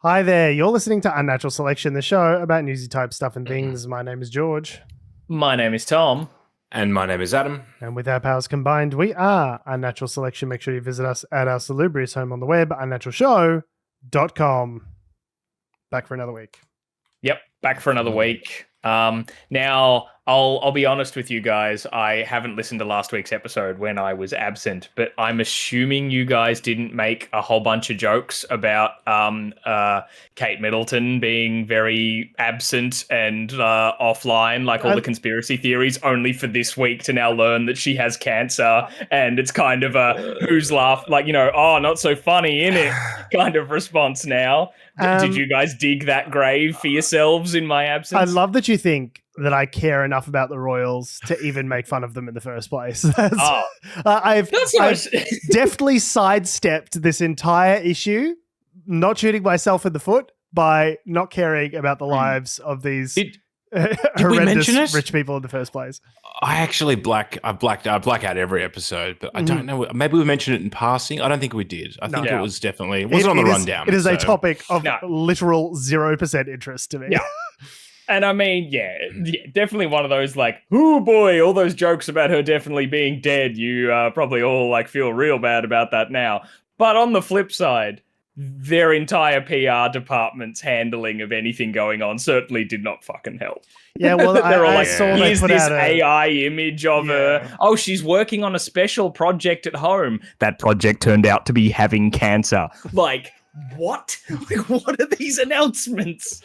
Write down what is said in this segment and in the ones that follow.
Hi there, you're listening to Unnatural Selection, the show about newsy type stuff and things. My name is George. My name is Tom. And my name is Adam. And with our powers combined, we are Unnatural Selection. Make sure you visit us at our salubrious home on the web, unnaturalshow.com. Back for another week. Yep, back for another week. Now, I'll be honest with you guys. I haven't listened to last week's episode when I was absent, but I'm assuming you guys didn't make a whole bunch of jokes about Kate Middleton being very absent and offline, like all the conspiracy theories, only for this week to now learn that she has cancer, and it's kind of a who's laugh, like, oh, not so funny, innit? Kind of response now. Did you guys dig that grave for yourselves in my absence? I love that you think that I care enough about the Royals to even make fun of them in the first place. I've deftly sidestepped this entire issue, not shooting myself in the foot by not caring about the lives of these horrendous rich people in the first place. I actually black out every episode, but I don't know. Maybe we mentioned it in passing. I don't think we did. I think it was definitely it wasn't on the rundown. It is a topic of literal 0% interest to me. Yeah. And I mean, definitely one of those like, oh boy, all those jokes about her definitely being dead. You probably all like feel real bad about that now. But on the flip side, their entire PR department's handling of anything going on certainly did not fucking help. Yeah, well, they're all like, saw here's this AI image of her. Oh, she's working on a special project at home. That project turned out to be having cancer. Like, what? What are these announcements?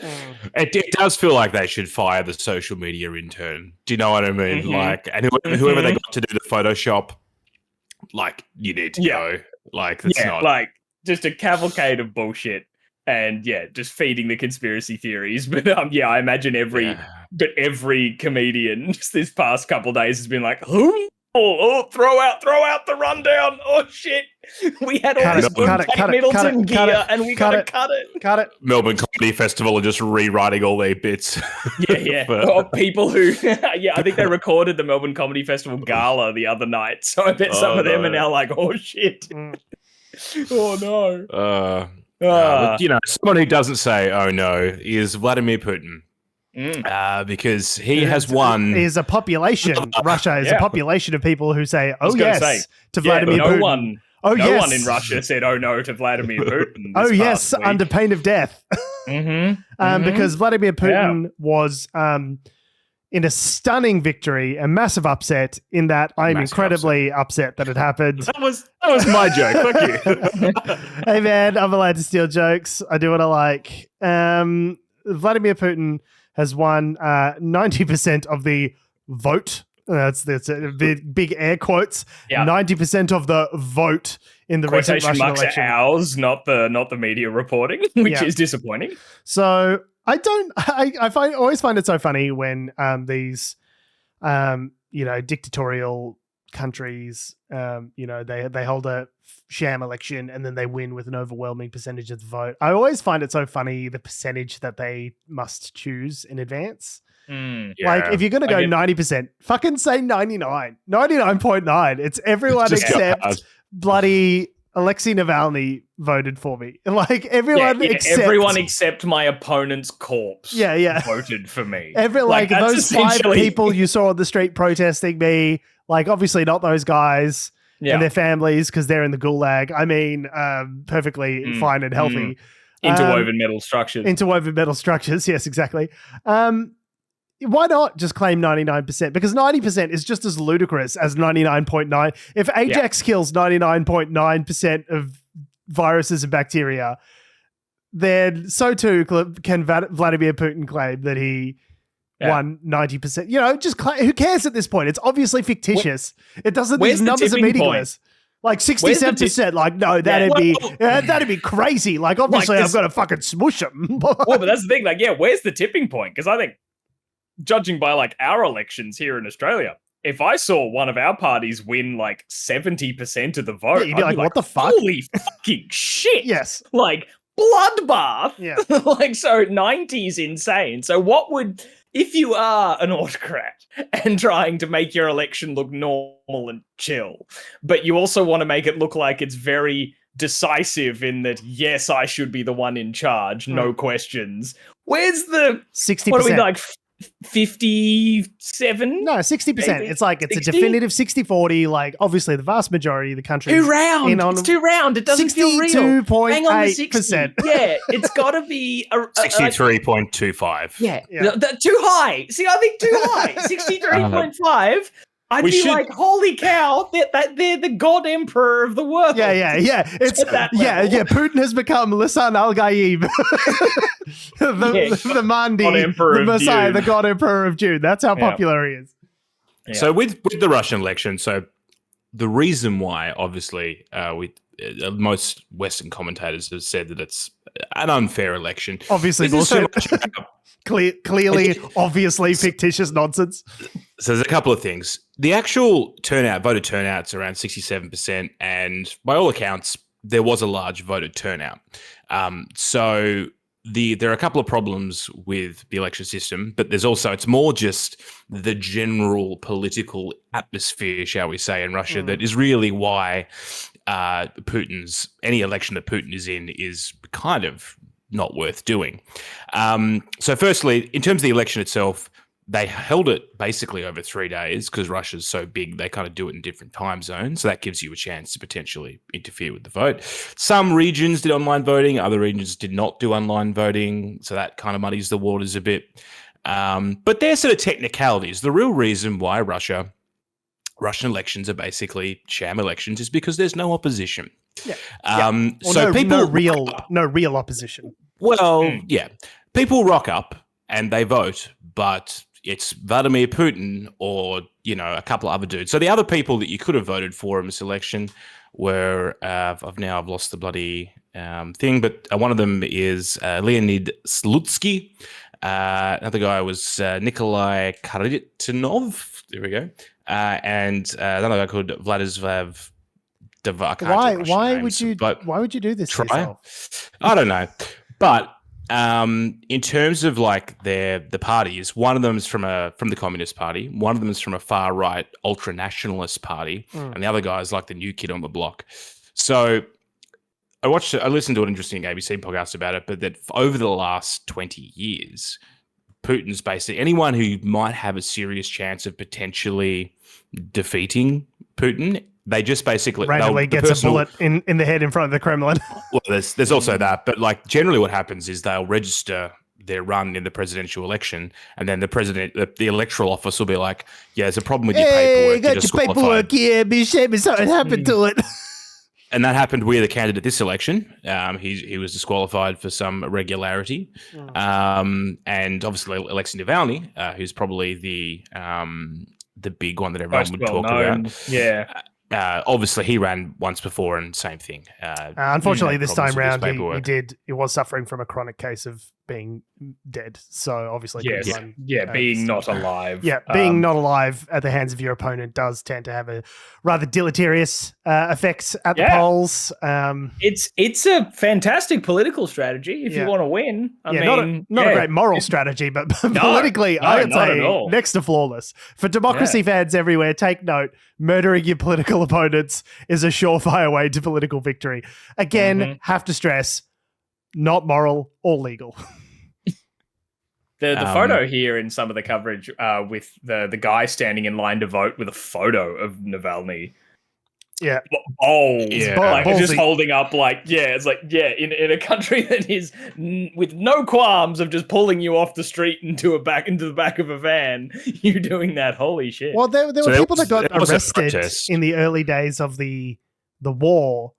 It does feel like they should fire the social media intern. Do you know what I mean? Mm-hmm. Like, and whoever they got to do the Photoshop, like, you need to go. Like, that's not like just a cavalcade of bullshit. And just feeding the conspiracy theories. But I imagine every comedian just this past couple of days has been like, who? Oh, throw out the rundown. Oh shit. We had all this good Kate Middleton gear and we gotta cut it. Melbourne Comedy Festival are just rewriting all their bits. Or people who I think they recorded the Melbourne Comedy Festival gala the other night. So I bet some of them are now like, oh shit. Oh no. But, someone who doesn't say "oh no" is Vladimir Putin, because he has won. Is a population. Russia is a population of people who say "oh yes" to Vladimir Putin. No one in Russia said "oh no" to Vladimir Putin. Oh yes, under pain of death. Because Vladimir Putin was in a stunning victory, a massive upset. In that, I'm incredibly upset that it happened. That was my joke. Fuck you. Hey man, I'm allowed to steal jokes. I do what I like. Vladimir Putin has won 90% of the vote. That's big air quotes. 90% of the vote in the recent Russian election. Ours, not the media reporting, which is disappointing. So I always find it so funny when these dictatorial countries they hold a sham election and then they win with an overwhelming percentage of the vote. I always find it so funny the percentage that they must choose in advance. Like if you're going to go 90%, fucking say 99.9. It's everyone except bloody Alexei Navalny voted for me. Like everyone except my opponent's corpse voted for me. Those 5 people you saw on the street protesting me, like obviously not those guys and their families because they're in the gulag. I mean, perfectly fine and healthy. Interwoven metal structures. Yes, exactly. Why not just claim 99%? Because 90% is just as ludicrous as 99.9. If Ajax kills 99.9% of viruses and bacteria, then so too can Vladimir Putin claim that he won 90%. Just who cares at this point? It's obviously fictitious. It doesn't. These numbers are meaningless. Like 67%. Like no, that'd be crazy. Like obviously I've got to fucking smush them. Well, but that's the thing. Like, where's the tipping point? Because I think, judging by like our elections here in Australia, if I saw one of our parties win like 70% of the vote, you'd be like, what the fuck? Holy fucking shit. Yes. Like bloodbath. Yeah. Like, so 90 is insane. So what would, if you are an autocrat and trying to make your election look normal and chill, but you also want to make it look like it's very decisive in that, yes, I should be the one in charge, no questions. Where's the 60%? What are we like? 57? No, 60%. Maybe? It's like it's 60? a definitive 60-40. Like obviously, the vast majority of the country. Too round. It's too round. It doesn't feel real. 62.8%. Yeah, it's got to be 63.25. Yeah, too high. See, I think too high. 63.5. I'd be like, holy cow, they're the god emperor of the world. Yeah. It's Putin has become Lisan al-Gaib, the Mandi, the Messiah, the god emperor of June. That's how popular he is. Yeah. So with the Russian election, so the reason why, obviously, most Western commentators have said that it's an unfair election. Obviously, bullshit. Clearly, obviously fictitious nonsense. So there's a couple of things. The actual voter turnout's around 67%, and by all accounts, there was a large voter turnout. So there are a couple of problems with the election system, but it's more just the general political atmosphere, shall we say, in Russia that is really why any election that Putin is in is kind of not worth doing. So firstly, in terms of the election itself, they held it basically over 3 days because Russia's so big, they kind of do it in different time zones. So that gives you a chance to potentially interfere with the vote. Some regions did online voting, other regions did not do online voting. So that kind of muddies the waters a bit. But they're sort of technicalities. The real reason why Russian elections are basically sham elections is because there's no opposition. Yeah. So no real opposition. Well, yeah, people rock up and they vote, but it's Vladimir Putin or a couple of other dudes. So the other people that you could have voted for in this election were I've lost the bloody thing, but one of them is Leonid Slutsky. Another guy was Nikolai Kharitonov. There we go. And another guy called Vladislav. Why would you do this to yourself? I don't know, but in terms of like the parties, one of them is from the Communist Party, one of them is from a far right ultra nationalist party, and the other guy is like the new kid on the block. So I listened to an interesting ABC podcast about it, but that over the last 20 years, Putin's basically anyone who might have a serious chance of potentially defeating Putin, they just basically randomly gets a bullet in the head in front of the Kremlin. Well, there's also that, but like generally what happens is they'll register their run in the presidential election, and then the electoral office will be like, "Yeah, there's a problem with your paperwork. You got your paperwork here. Be ashamed something happened to it." And that happened with a candidate this election. He was disqualified for some irregularity, and obviously Alexei Navalny, who's probably the big one that everyone would talk about. Yeah. Obviously, he ran once before, and same thing. Unfortunately, this time round, he was suffering from a chronic case of being dead. So obviously, being not alive. Yeah, being not alive at the hands of your opponent does tend to have a rather deleterious effects at the polls. It's a fantastic political strategy if you want to win. I mean, not a great moral strategy, but politically, I would say next to flawless. For democracy fans everywhere, take note: murdering your political opponents is a surefire way to political victory. Again, have to stress, not moral or legal. The photo here in some of the coverage with the guy standing in line to vote with a photo of Navalny. Yeah. Balls. Yeah. Like just holding up it's like, in a country that is with no qualms of just pulling you off the street into the back of a van, you doing that. Holy shit. Well, there were people that got arrested in the early days of the war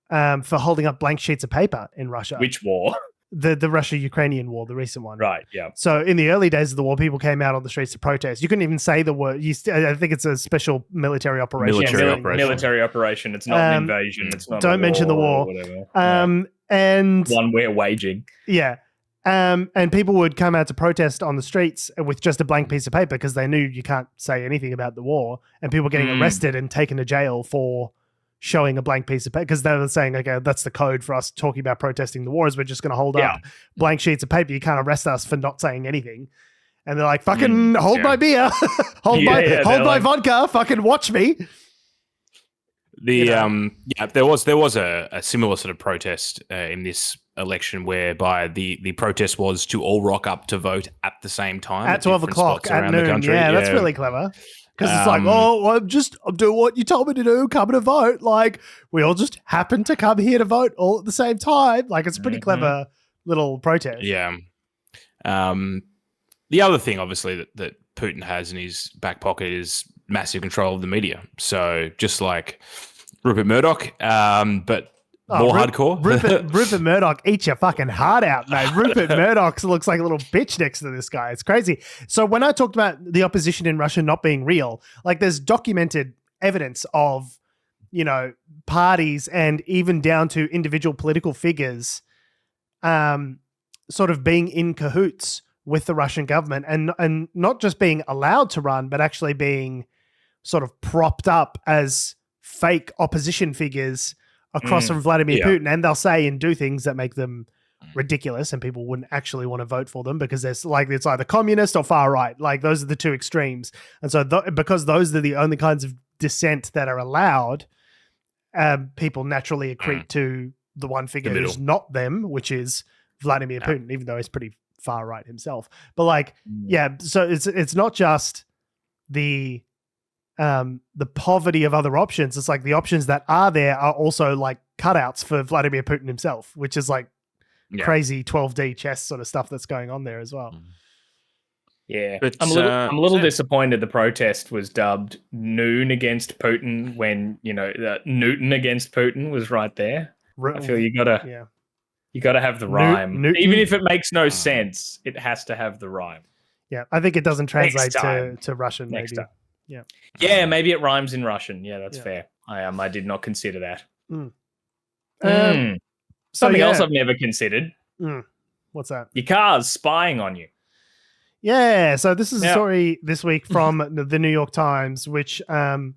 for holding up blank sheets of paper in Russia. Which war? The Russia-Ukrainian war, the recent one. Right, yeah. So in the early days of the war, people came out on the streets to protest. You couldn't even say the word. I think it's a special military operation. Military operation. It's not an invasion. It's not. Don't mention the war. And one we're waging. Yeah. And people would come out to protest on the streets with just a blank piece of paper because they knew you can't say anything about the war. And people were getting arrested and taken to jail for showing a blank piece of paper because they were saying, okay, that's the code for us talking about protesting the war is we're just going to hold up blank sheets of paper. You can't arrest us for not saying anything. And they're like, fucking hold my beer, hold my vodka, fucking watch me. There was a similar sort of protest in this election wwhereby the protest was to all rock up to vote at the same time at 12 different o'clock spots at around the noon. country. Yeah, that's really clever. Because it's like, I'm doing what you told me to do, coming to vote. Like, we all just happen to come here to vote all at the same time. Like, it's a pretty clever little protest. Yeah. The other thing, obviously, that Putin has in his back pocket is massive control of the media. So just like Rupert Murdoch, but more hardcore. Rupert Murdoch, eat your fucking heart out, mate. Rupert Murdoch looks like a little bitch next to this guy. It's crazy. So when I talked about the opposition in Russia not being real, like there's documented evidence of, parties and even down to individual political figures sort of being in cahoots with the Russian government and not just being allowed to run, but actually being sort of propped up as fake opposition figures across from Vladimir Putin. And they'll say and do things that make them ridiculous and people wouldn't actually want to vote for them because it's either communist or far right. Like those are the two extremes. And so because those are the only kinds of dissent that are allowed, people naturally accrete to the one figure who's not them, which is Vladimir Putin, even though he's pretty far right himself. But so it's not just the poverty of other options. It's like the options that are there are also like cutouts for Vladimir Putin himself, which is like crazy 12D chess sort of stuff that's going on there as well. Yeah, but, I'm a little disappointed the protest was dubbed Noon against Putin when, Newton against Putin was right there. I feel you gotta have the rhyme. Newton. Even if it makes no sense, it has to have the rhyme. Yeah, I think it doesn't translate to Russian Next maybe. time. Yeah. Yeah, maybe it rhymes in Russian. Yeah, that's fair. I did not consider that. Something else I've never considered. What's that? Your car's spying on you. Yeah, so this is a story this week from the New York Times, which I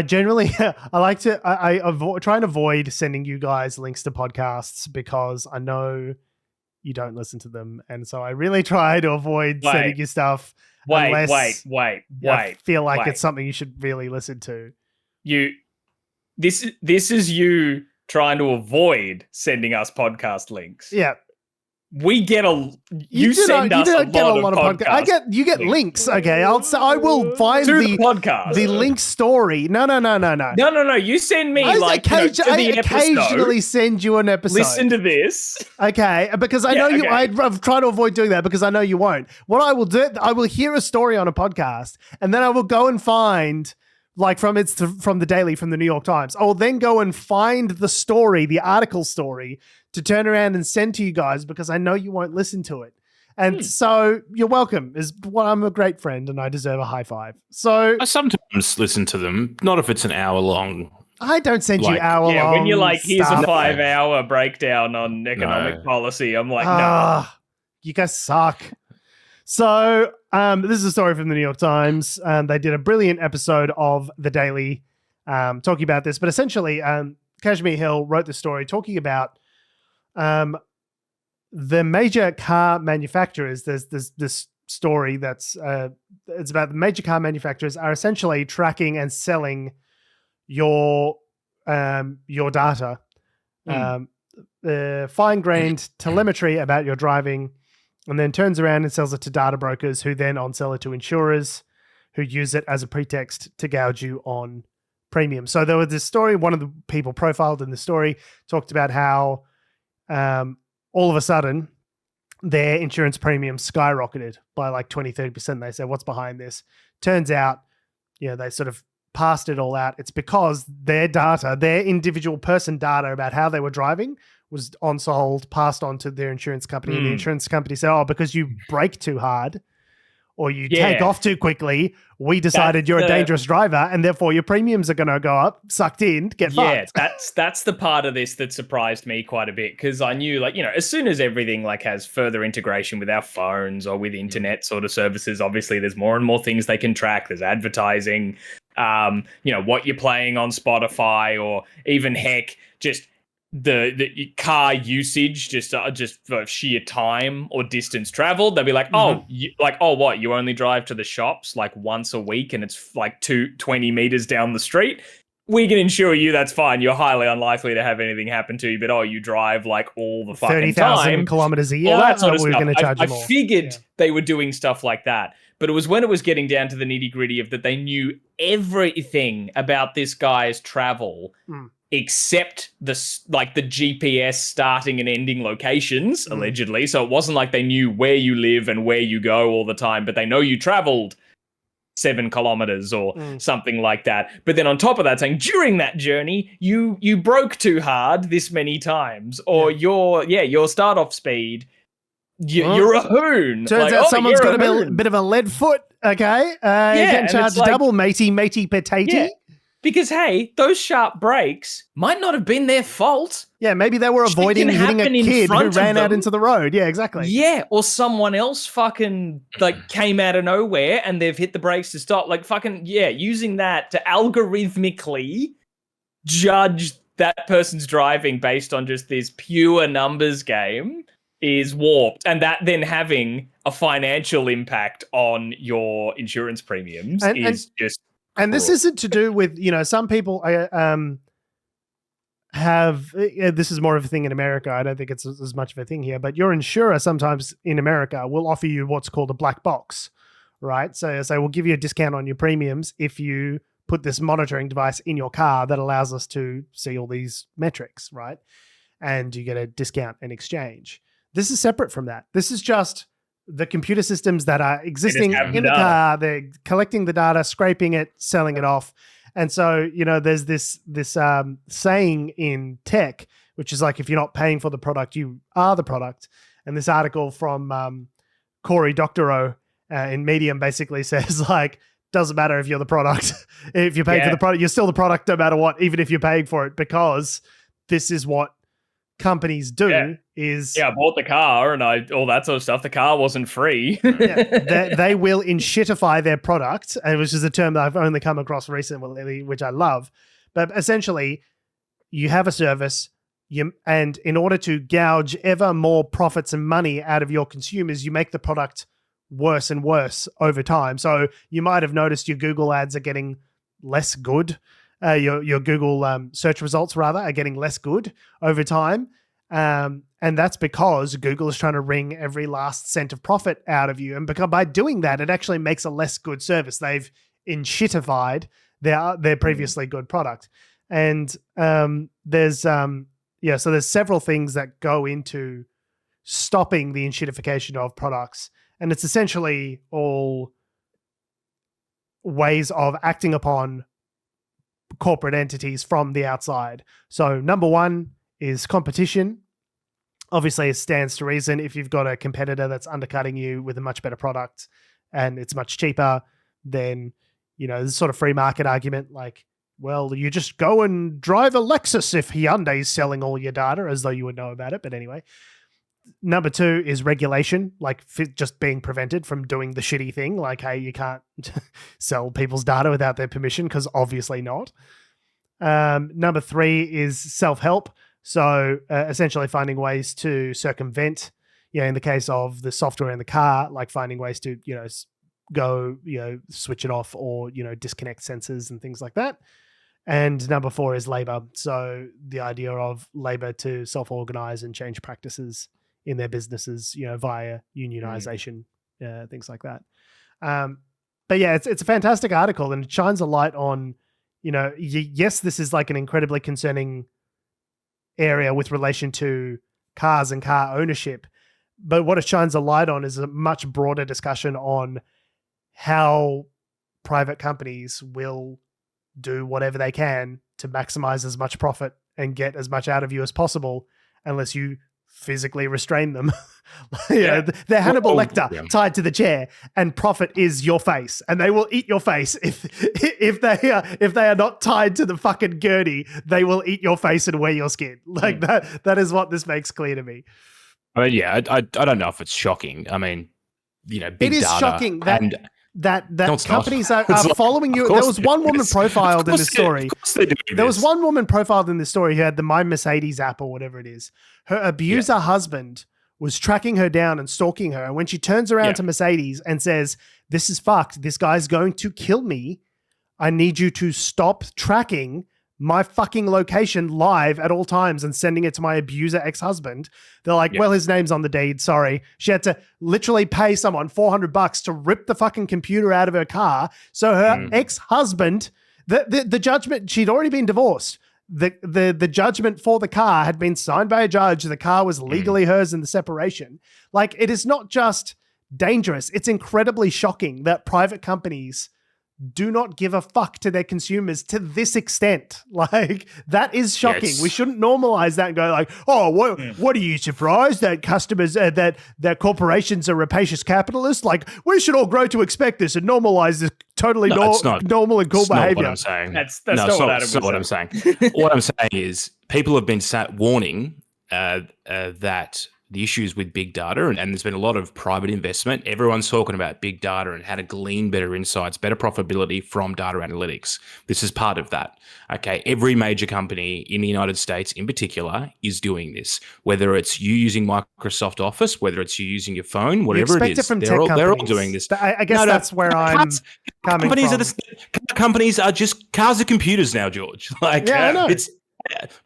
generally I try and avoid sending you guys links to podcasts because I know you don't listen to them, and so I really try to avoid sending you stuff. Wait. I feel like it's something you should really listen to. This is you trying to avoid sending us podcast links. Yeah. We get you send us a lot of podcasts. You get links. Okay, I will find the podcast, the link story. No. You send me I occasionally episode. send you an episode. Listen to this. Okay, because I know you. I've tried to avoid doing that because I know you won't. What I will do, I will hear a story on a podcast, and then I will go and find. Like from the Daily from the New York Times. I will then go and find the story, the article story, to turn around and send to you guys because I know you won't listen to it. And so you're welcome. I'm a great friend and I deserve a high five. So I sometimes listen to them, not if it's an hour long. I don't send you hour long. Yeah, when you're like, here's a 5-hour breakdown on economic policy, I'm like, no. You guys suck. So this is a story from the New York Times. They did a brilliant episode of The Daily talking about this. But essentially, Kashmir Hill wrote the story talking about the major car manufacturers. There's this story that's it's about the major car manufacturers are essentially tracking and selling your data, fine-grained telemetry about your driving, and then turns around and sells it to data brokers who then on-sell it to insurers who use it as a pretext to gouge you on premium. So there was this story, one of the people profiled in the story talked about how all of a sudden their insurance premiums skyrocketed by like 20, 30%. They said, what's behind this? Turns out, they sort of passed it all out. It's because their data, their individual person data about how they were driving was on-sold, passed on to their insurance company. And the insurance company said, because you brake too hard or you take off too quickly, we decided you're a dangerous driver and therefore your premiums are going to go up, sucked in, get fucked. Yeah, that's the part of this that surprised me quite a bit because I knew as soon as everything has further integration with our phones or with internet sort of services, obviously there's more and more things they can track. There's advertising, what you're playing on Spotify or even heck, just the car usage, just for sheer time or distance traveled. They'll be like, oh, what? You only drive to the shops like once a week, and it's like 20 meters down the street. We can insure you. That's fine. You're highly unlikely to have anything happen to you. But you drive like all the fucking 30,000 kilometers a year. All that sort of we're stuff. Going to charge I you more. figured they were doing stuff like that. But it was when it was getting down to the nitty gritty of that they knew everything about this guy's travel. Except the GPS starting and ending locations, allegedly. So it wasn't like they knew where you live and where you go all the time, but they know you traveled 7 kilometers or something like that. But then on top of that, saying during that journey, you broke too hard this many times, or your start off speed, you're a hoon. Turns out someone's got a bit of a lead foot. Okay, you're getting charged double, matey potato. Yeah. Because, hey, those sharp brakes might not have been their fault. Yeah, maybe they were avoiding hitting a kid who ran out into the road. Yeah, exactly. Yeah, or someone else fucking, came out of nowhere and they've hit the brakes to stop. Using that to algorithmically judge that person's driving based on just this pure numbers game is warped. And that then having a financial impact on your insurance premiums is just... And this isn't to do with, some people have, this is more of a thing in America. I don't think it's as much of a thing here, but your insurer sometimes in America will offer you what's called a black box, right? So we'll give you a discount on your premiums if you put this monitoring device in your car that allows us to see all these metrics, right? And you get a discount in exchange. This is separate from that. This is just the computer systems that are existing in the car. They're collecting the data, scraping it, selling it off. And so, there's this saying in tech, which is like, if you're not paying for the product, you are the product. And this article from Cory Doctorow in Medium basically says, doesn't matter if you're the product. If you're paying for the product, you're still the product no matter what, even if you're paying for it, because this is what companies do. I bought the car and all that sort of stuff. The car wasn't free. They will inshitify their product, which is a term that I've only come across recently, which I love. But essentially, you have a service, and in order to gouge ever more profits and money out of your consumers, you make the product worse and worse over time. So you might have noticed your Google ads are getting less good. Your Google search results, rather, are getting less good over time. And that's because Google is trying to wring every last cent of profit out of you. And by doing that, it actually makes a less good service. They've enshittified their previously good product. And there's several things that go into stopping the enshittification of products. And it's essentially all ways of acting upon corporate entities from the outside. So number one is competition. Obviously, it stands to reason. If you've got a competitor that's undercutting you with a much better product and it's much cheaper, then, there's sort of free market argument like, well, you just go and drive a Lexus if Hyundai's selling all your data, as though you would know about it. But anyway, number two is regulation, like just being prevented from doing the shitty thing. Like, hey, you can't sell people's data without their permission, because obviously not. Number three is self-help. So essentially finding ways to circumvent, in the case of the software in the car, like finding ways to, go, switch it off or, disconnect sensors and things like that. And number four is labor. So the idea of labor to self-organize and change practices in their businesses, via unionization, things like that. But yeah, it's a fantastic article, and it shines a light on, yes, this is like an incredibly concerning area with relation to cars and car ownership. But what it shines a light on is a much broader discussion on how private companies will do whatever they can to maximize as much profit and get as much out of you as possible, unless you physically restrain them. They're Hannibal Lecter tied to the chair, and profit is your face, and they will eat your face if they are not tied to the fucking gurney. They will eat your face and wear your skin. Like that is what this makes clear to me. I mean, I don't know if it's shocking. I mean, big it is data shocking that that No, it's not. companies are It's like, following you. of There course was they one do woman this. profiled in Of this course they- story. Of course they're doing There was this. one woman profiled in this story who had the My Mercedes app or whatever it is. Her abuser husband was tracking her down and stalking her. And when she turns around to Mercedes and says, "This is fucked. This guy's going to kill me. I need you to stop tracking my fucking location live at all times and sending it to my abuser ex-husband." They're like, well, his name's on the deed. Sorry. She had to literally pay someone $400 to rip the fucking computer out of her car. So her ex-husband, the judgment, she'd already been divorced. The judgment for the car had been signed by a judge. The car was legally hers in the separation. Like, it is not just dangerous. It's incredibly shocking that private companies do not give a fuck to their consumers to this extent. Like, that is shocking. Yes. We shouldn't normalize that and go like, oh, what are you surprised that customers, that corporations are rapacious capitalists? Like, we should all grow to expect this and normalize this totally it's not. normal and cool That's not behavior. what I'm saying. That's no, not it's what not, Adam it's not what I'm was saying. What I'm saying is people have been warning that the issues with big data, and there's been a lot of private investment. Everyone's talking about big data and how to glean better insights, better profitability from data analytics. This is part of that. Okay, every major company in the United States in particular is doing this, whether it's you using Microsoft Office, whether it's you using your phone, whatever it is. They're All doing this. I guess that's where I'm coming from. Companies are just cars are computers now, George. Like, I know. It's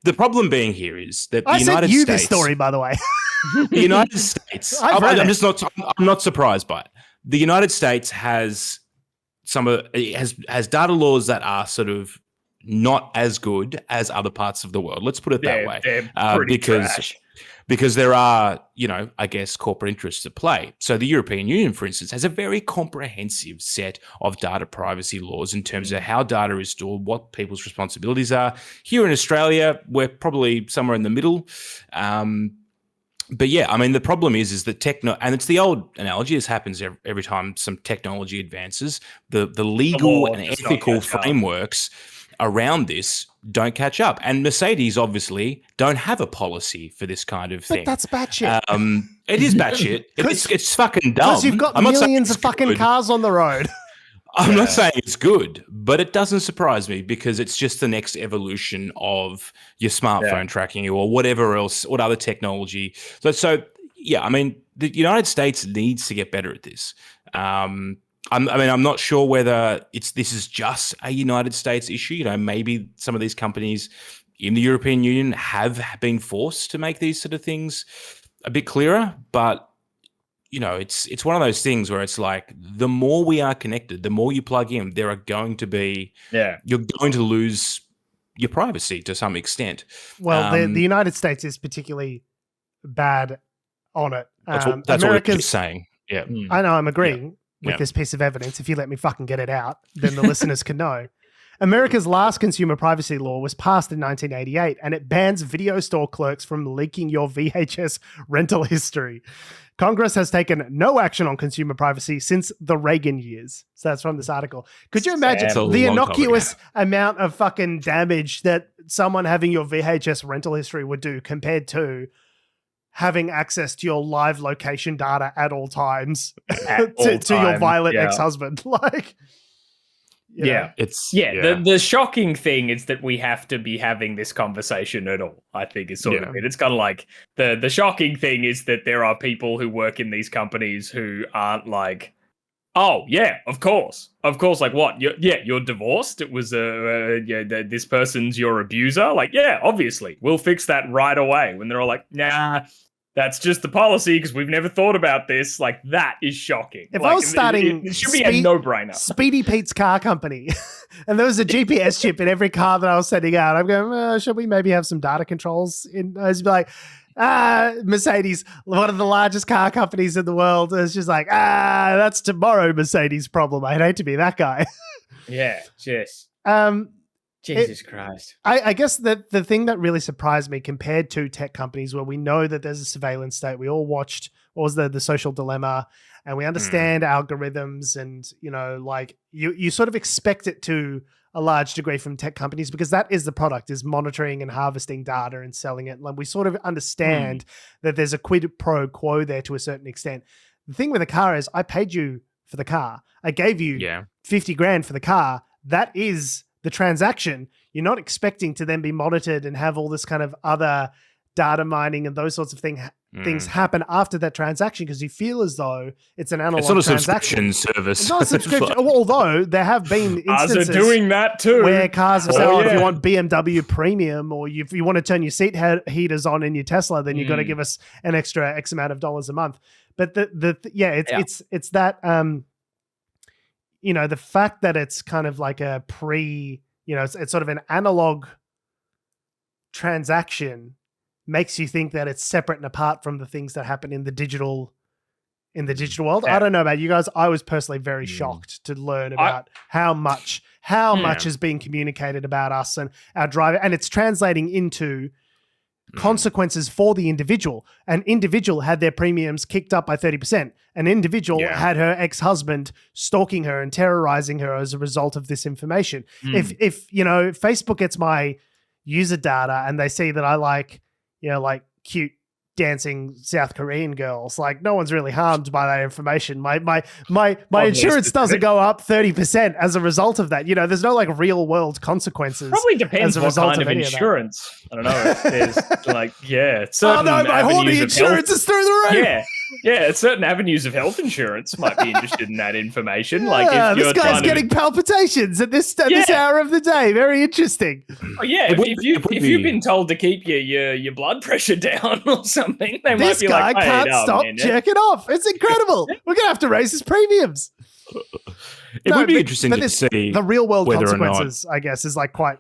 the problem being here is that the I United sent you States, this story, by the way. the United States. I'm not surprised by it. The United States has has data laws that are sort of not as good as other parts of the world. Let's put it that way. They're pretty trash. Because there are, I guess, corporate interests at play. So the European Union, for instance, has a very comprehensive set of data privacy laws in terms of how data is stored, what people's responsibilities are. Here in Australia, we're probably somewhere in the middle. But yeah, I mean, the problem is that and it's the old analogy. This happens every time some technology advances. The legal and ethical frameworks around this don't catch up. And Mercedes obviously don't have a policy for this kind of thing. But that's batshit. It is batshit. It's fucking dumb. Because you've got millions of fucking cars on the road. I'm not saying it's good, but it doesn't surprise me because it's just the next evolution of your smartphone tracking you or whatever else, what other technology. So yeah, I mean, the United States needs to get better at this. I'm not sure whether this is just a United States issue. Maybe some of these companies in the European Union have been forced to make these sort of things a bit clearer, but it's one of those things where it's like the more we are connected, the more you plug in, there are going to be you're going to lose your privacy to some extent. Well, the United States is particularly bad on it. That's what we keep saying. Yeah, I know. I'm agreeing with this piece of evidence. If you let me fucking get it out, then the listeners can know. America's last consumer privacy law was passed in 1988, and it bans video store clerks from leaking your VHS rental history. Congress has taken no action on consumer privacy since the Reagan years. So that's from this article. Could you imagine the innocuous amount of fucking damage that someone having your VHS rental history would do compared to having access to your live location data at all times to your violent ex-husband? Like... The shocking thing is that we have to be having this conversation at all. I think is sort of it. It's kind of like the shocking thing is that there are people who work in these companies who aren't like, oh yeah, of course, like what? You're divorced. It was this person's your abuser. Like obviously we'll fix that right away. When they're all like, nah. That's just the policy because we've never thought about this. Like, that is shocking. If I was starting... It should be a no-brainer. Speedy Pete's car company, and there was a GPS chip in every car that I was sending out, I'm going, should we maybe have some data controls? I was like, Mercedes, one of the largest car companies in the world, is just like, that's tomorrow Mercedes' problem. I'd hate to be that guy. Yeah, just... Jesus Christ. I guess that the thing that really surprised me compared to tech companies where we know that there's a surveillance state, we all watched what was the Social Dilemma, and we understand algorithms and, like you sort of expect it to a large degree from tech companies because that is the product, is monitoring and harvesting data and selling it. Like we sort of understand that there's a quid pro quo there to a certain extent. The thing with a car is I paid you for the car. I gave you 50 grand for the car. That is the transaction. You're not expecting to then be monitored and have all this kind of other data mining and those sorts of things happen after that transaction, because you feel as though it's an analog transaction. It's not a subscription service. It's not a subscription, although there have been instances are doing that too, where cars have said, if you want BMW Premium, or if you want to turn your seat heaters on in your Tesla, then you've got to give us an extra X amount of dollars a month. But it's that the fact that it's kind of like a it's sort of an analog transaction makes you think that it's separate and apart from the things that happen in the digital world. I don't know about you guys. I was personally very shocked to learn about how much is being communicated about us and our driver, and it's translating into consequences for the individual. An individual had their premiums kicked up by 30%. An individual had her ex-husband stalking her and terrorizing her as a result of this information. If Facebook gets my user data and they see that I like cute dancing South Korean girls, like no one's really harmed by that information. My insurance doesn't go up 30% as a result of that. There's no like real world consequences. Probably depends what kind of insurance. I don't know. If there's my Horny insurance is through the roof. Certain avenues of health insurance might be interested in that information. Like if this guy's getting palpitations at this hour of the day. Very interesting. Oh yeah, if you've been told to keep your blood pressure down or something, they might be like, this guy can't stop jerking off. It's incredible. We're gonna have to raise his premiums. It would be interesting to see the real world consequences. I guess is like quite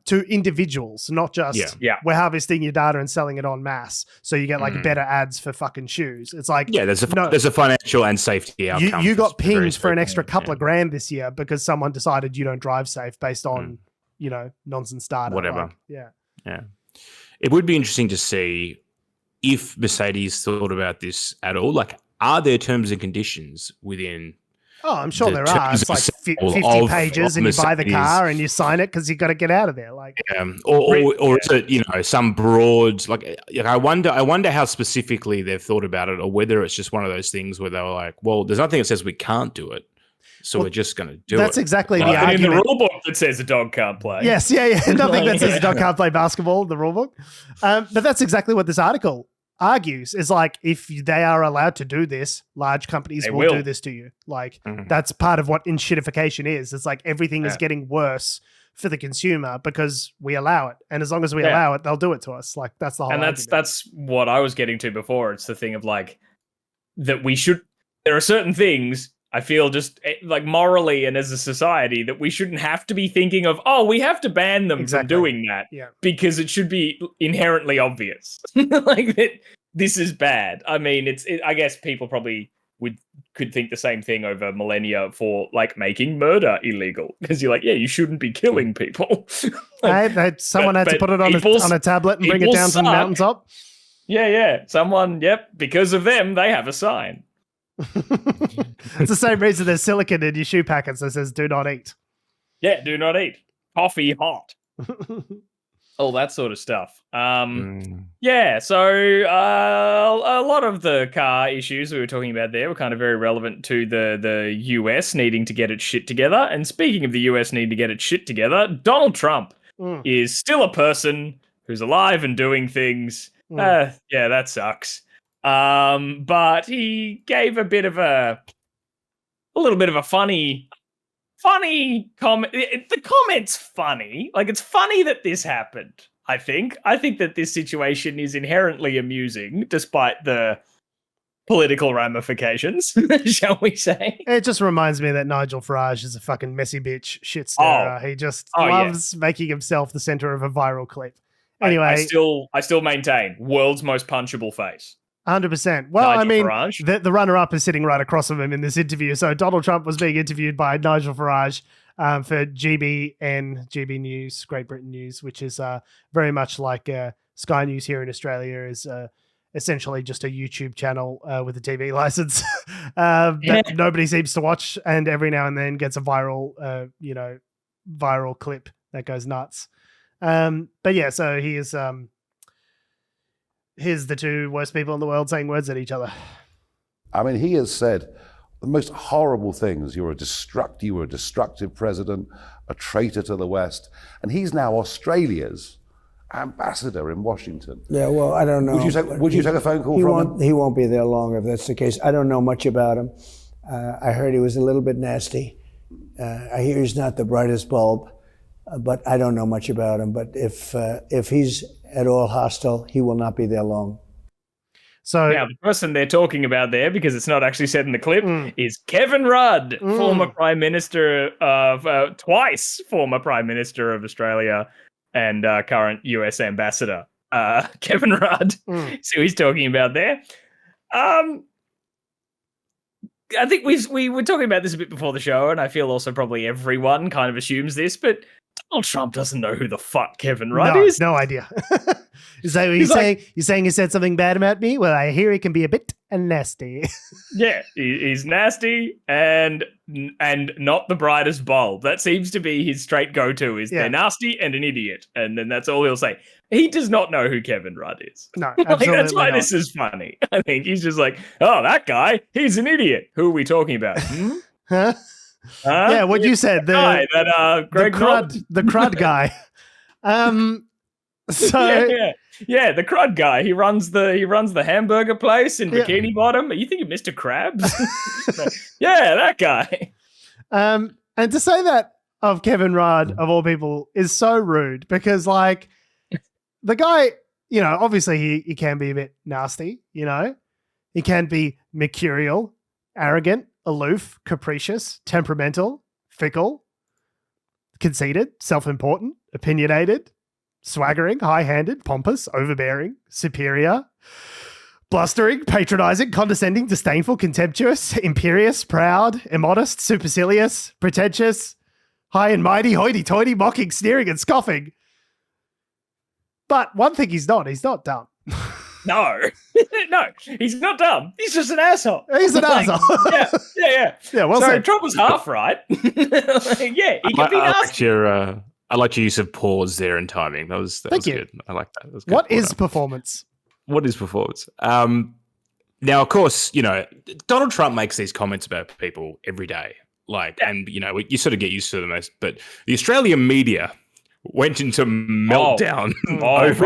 to individuals, not just we're harvesting your data and selling it en masse, so you get like better ads for fucking shoes. It's like there's a financial and safety outcome. You got pinged for an extra couple of grand this year because someone decided you don't drive safe based on nonsense data. Whatever. Like, It would be interesting to see if Mercedes thought about this at all. Like, are there terms and conditions within? Oh, I'm sure there are. It's like 50 pages, and you buy the car and you sign it because you got to get out of there. Like, or is it some broad? Like, I wonder how specifically they've thought about it, or whether it's just one of those things where they were like, well, there's nothing that says we can't do it, so we're just going to do it. That's exactly the argument. In the rule book that says a dog can't play. Yes, nothing that says a dog can't play basketball in the rule book. But that's exactly what this article argues, is like, if they are allowed to do this, large companies will do this to you. Like, that's part of what enshittification is. It's like everything is getting worse for the consumer because we allow it. And as long as we allow it, they'll do it to us. Like, that's the whole argument. And that's what I was getting to before. It's the thing of like, that there are certain things I feel just like morally and as a society that we shouldn't have to be thinking of, we have to ban them from doing that because it should be inherently obvious. Like that this is bad. I mean, I guess people probably could think the same thing over millennia for like making murder illegal, because you're like, you shouldn't be killing people. Someone had to put it on a tablet and bring it down from the mountaintop. Someone, because of them, they have a sign. It's the same reason there's silicon in your shoe packets that says "do not eat." Do not eat. Coffee hot. All that sort of stuff. So a lot of the car issues we were talking about there were kind of very relevant to the US needing to get its shit together. And speaking of the US needing to get its shit together, Donald Trump is still a person who's alive and doing things. That sucks. But he gave a little bit of a funny comment. The comment's funny. Like, it's funny that this happened. I think that this situation is inherently amusing, despite the political ramifications, shall we say? It just reminds me that Nigel Farage is a fucking messy bitch shit stirrer. He just loves making himself the center of a viral clip. Anyway, I still maintain world's most punchable face. 100%. Well, Nigel I mean, the runner-up is sitting right across from him in this interview. So Donald Trump was being interviewed by Nigel Farage for GB News, Great Britain News, which is very much like Sky News here in Australia, is essentially just a YouTube channel with a TV license that nobody seems to watch, and every now and then gets a viral clip that goes nuts. So he is... here's the two worst people in the world saying words at each other. I mean, he has said the most horrible things. You were a destructive president, a traitor to the West, and he's now Australia's ambassador in Washington. Yeah, well, I don't know. Would you take a phone call from him? He won't be there long if that's the case. I don't know much about him. I heard he was a little bit nasty. I hear he's not the brightest bulb, but I don't know much about him. But if he's at all hostile, he will not be there long. So now the person they're talking about there, because it's not actually said in the clip, is Kevin Rudd, former Prime Minister of twice former Prime Minister of Australia and current US Ambassador. Kevin Rudd. So he's talking about there. I think we were talking about this a bit before the show, and I feel also probably everyone kind of assumes this, but Donald Trump doesn't know who the fuck Kevin Rudd is. No idea. Is that what you're saying? You're saying he said something bad about me? Well, I hear he can be a bit nasty. Yeah, he's nasty and not the brightest bulb. That seems to be his straight go-to is they're nasty and an idiot. And then that's all he'll say. He does not know who Kevin Rudd is. No, absolutely that's why not. this is funny. I think he's just like, oh, that guy, he's an idiot. Who are we talking about? Huh? Yeah, what you said. The guy that Greg the crud guy. Yeah, the crud guy. He runs the hamburger place in Bikini Bottom. Are you thinking Mr. Krabs? Yeah, that guy. And to say that of Kevin Rudd, of all people, is so rude because, like, the guy, you know, obviously he can be a bit nasty, you know. He can be mercurial, arrogant, aloof, capricious, temperamental, fickle, conceited, self-important, opinionated, swaggering, high-handed, pompous, overbearing, superior, blustering, patronizing, condescending, disdainful, contemptuous, imperious, proud, immodest, supercilious, pretentious, high and mighty, hoity-toity, mocking, sneering, and scoffing. But one thing he's not dumb. No, he's not dumb. He's just an asshole. He's an asshole. Yeah. Well so said. Trump was half right. He can be nasty. I like your use of pause there and timing. That was good. I like that. Was good. What is performance? What is performance? Now, of course, you know, Donald Trump makes these comments about people every day. And, you know, you sort of get used to them. But the Australian media went into meltdown over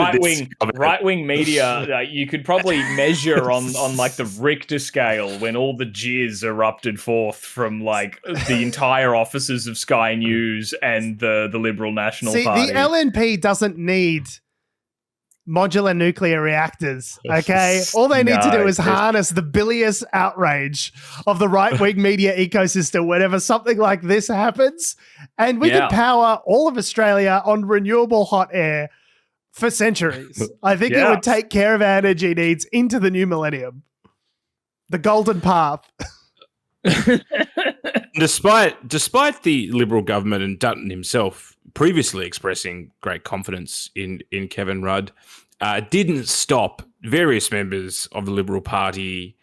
right-wing media. You could probably measure on like the Richter scale when all the jeers erupted forth from like the entire offices of Sky News and the Liberal National Party. The LNP doesn't need modular nuclear reactors, okay? All they need to do is harness the bilious outrage of the right-wing media ecosystem whenever something like this happens, and we can power all of Australia on renewable hot air for centuries. I think it would take care of our energy needs into the new millennium. The golden path. Despite the Liberal government and Dutton himself previously expressing great confidence in Kevin Rudd, didn't stop various members of the Liberal Party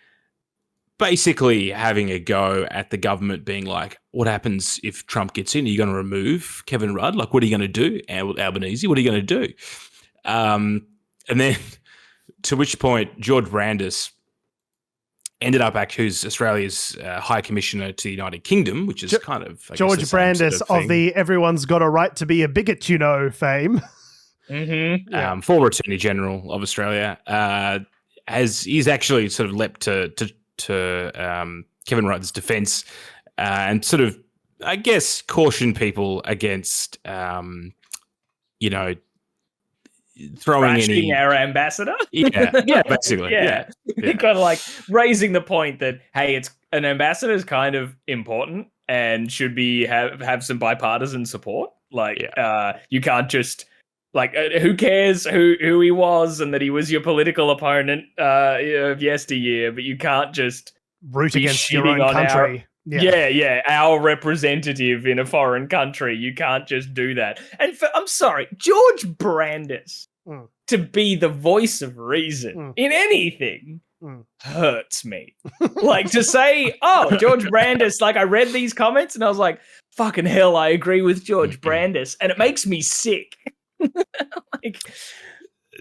basically having a go at the government, being like, what happens if Trump gets in? Are you going to remove Kevin Rudd? Like, what are you going to do? Albanese, what are you going to do? And then to which point George Brandis ended up who's Australia's High Commissioner to the United Kingdom, which is kind of George Brandis of the "everyone's got a right to be a bigot, you know" fame. Former Attorney General of Australia, he's actually sort of leapt to Kevin Rudd's defence and sort of, I guess, caution people against, you know, throwing any our ambassador. Basically. Yeah. Kind of like raising the point that, hey, it's an ambassador is kind of important and should be have some bipartisan support. You can't just who cares who he was and that he was your political opponent of yesteryear, but you can't just root against your own country. Our representative in a foreign country. You can't just do that. And I'm sorry, George Brandis to be the voice of reason in anything hurts me. Like, to say, oh, George Brandis, like, I read these comments and I was like, fucking hell, I agree with George Brandis, and it makes me sick.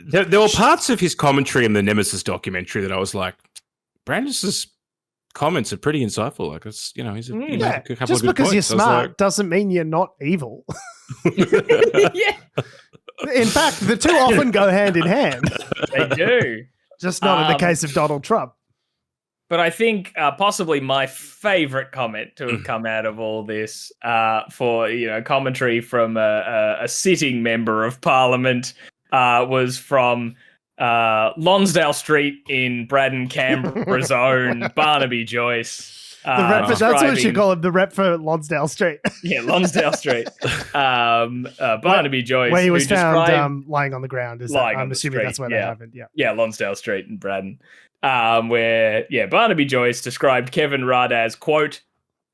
There were parts of his commentary in the Nemesis documentary that I was like, Brandis is comments are pretty insightful. Like it's he's a, he Yeah, made a couple just of good because you're points. I was smart doesn't mean you're not evil. Yeah, In fact, the two often go hand in hand. they do. Just not in the case of Donald Trump. But I think possibly my favorite comment to have come out of all this for commentary from a sitting member of Parliament was from Lonsdale Street in Braddon, Canberra's own Barnaby Joyce. That's what you call him, the rep for Lonsdale Street. Yeah, Lonsdale Street. Barnaby Joyce. Where he was who found lying on the ground. I'm assuming street, that's where they happened. Yeah. Yeah, Lonsdale Street in Braddon. Where Barnaby Joyce described Kevin Rudd as, quote,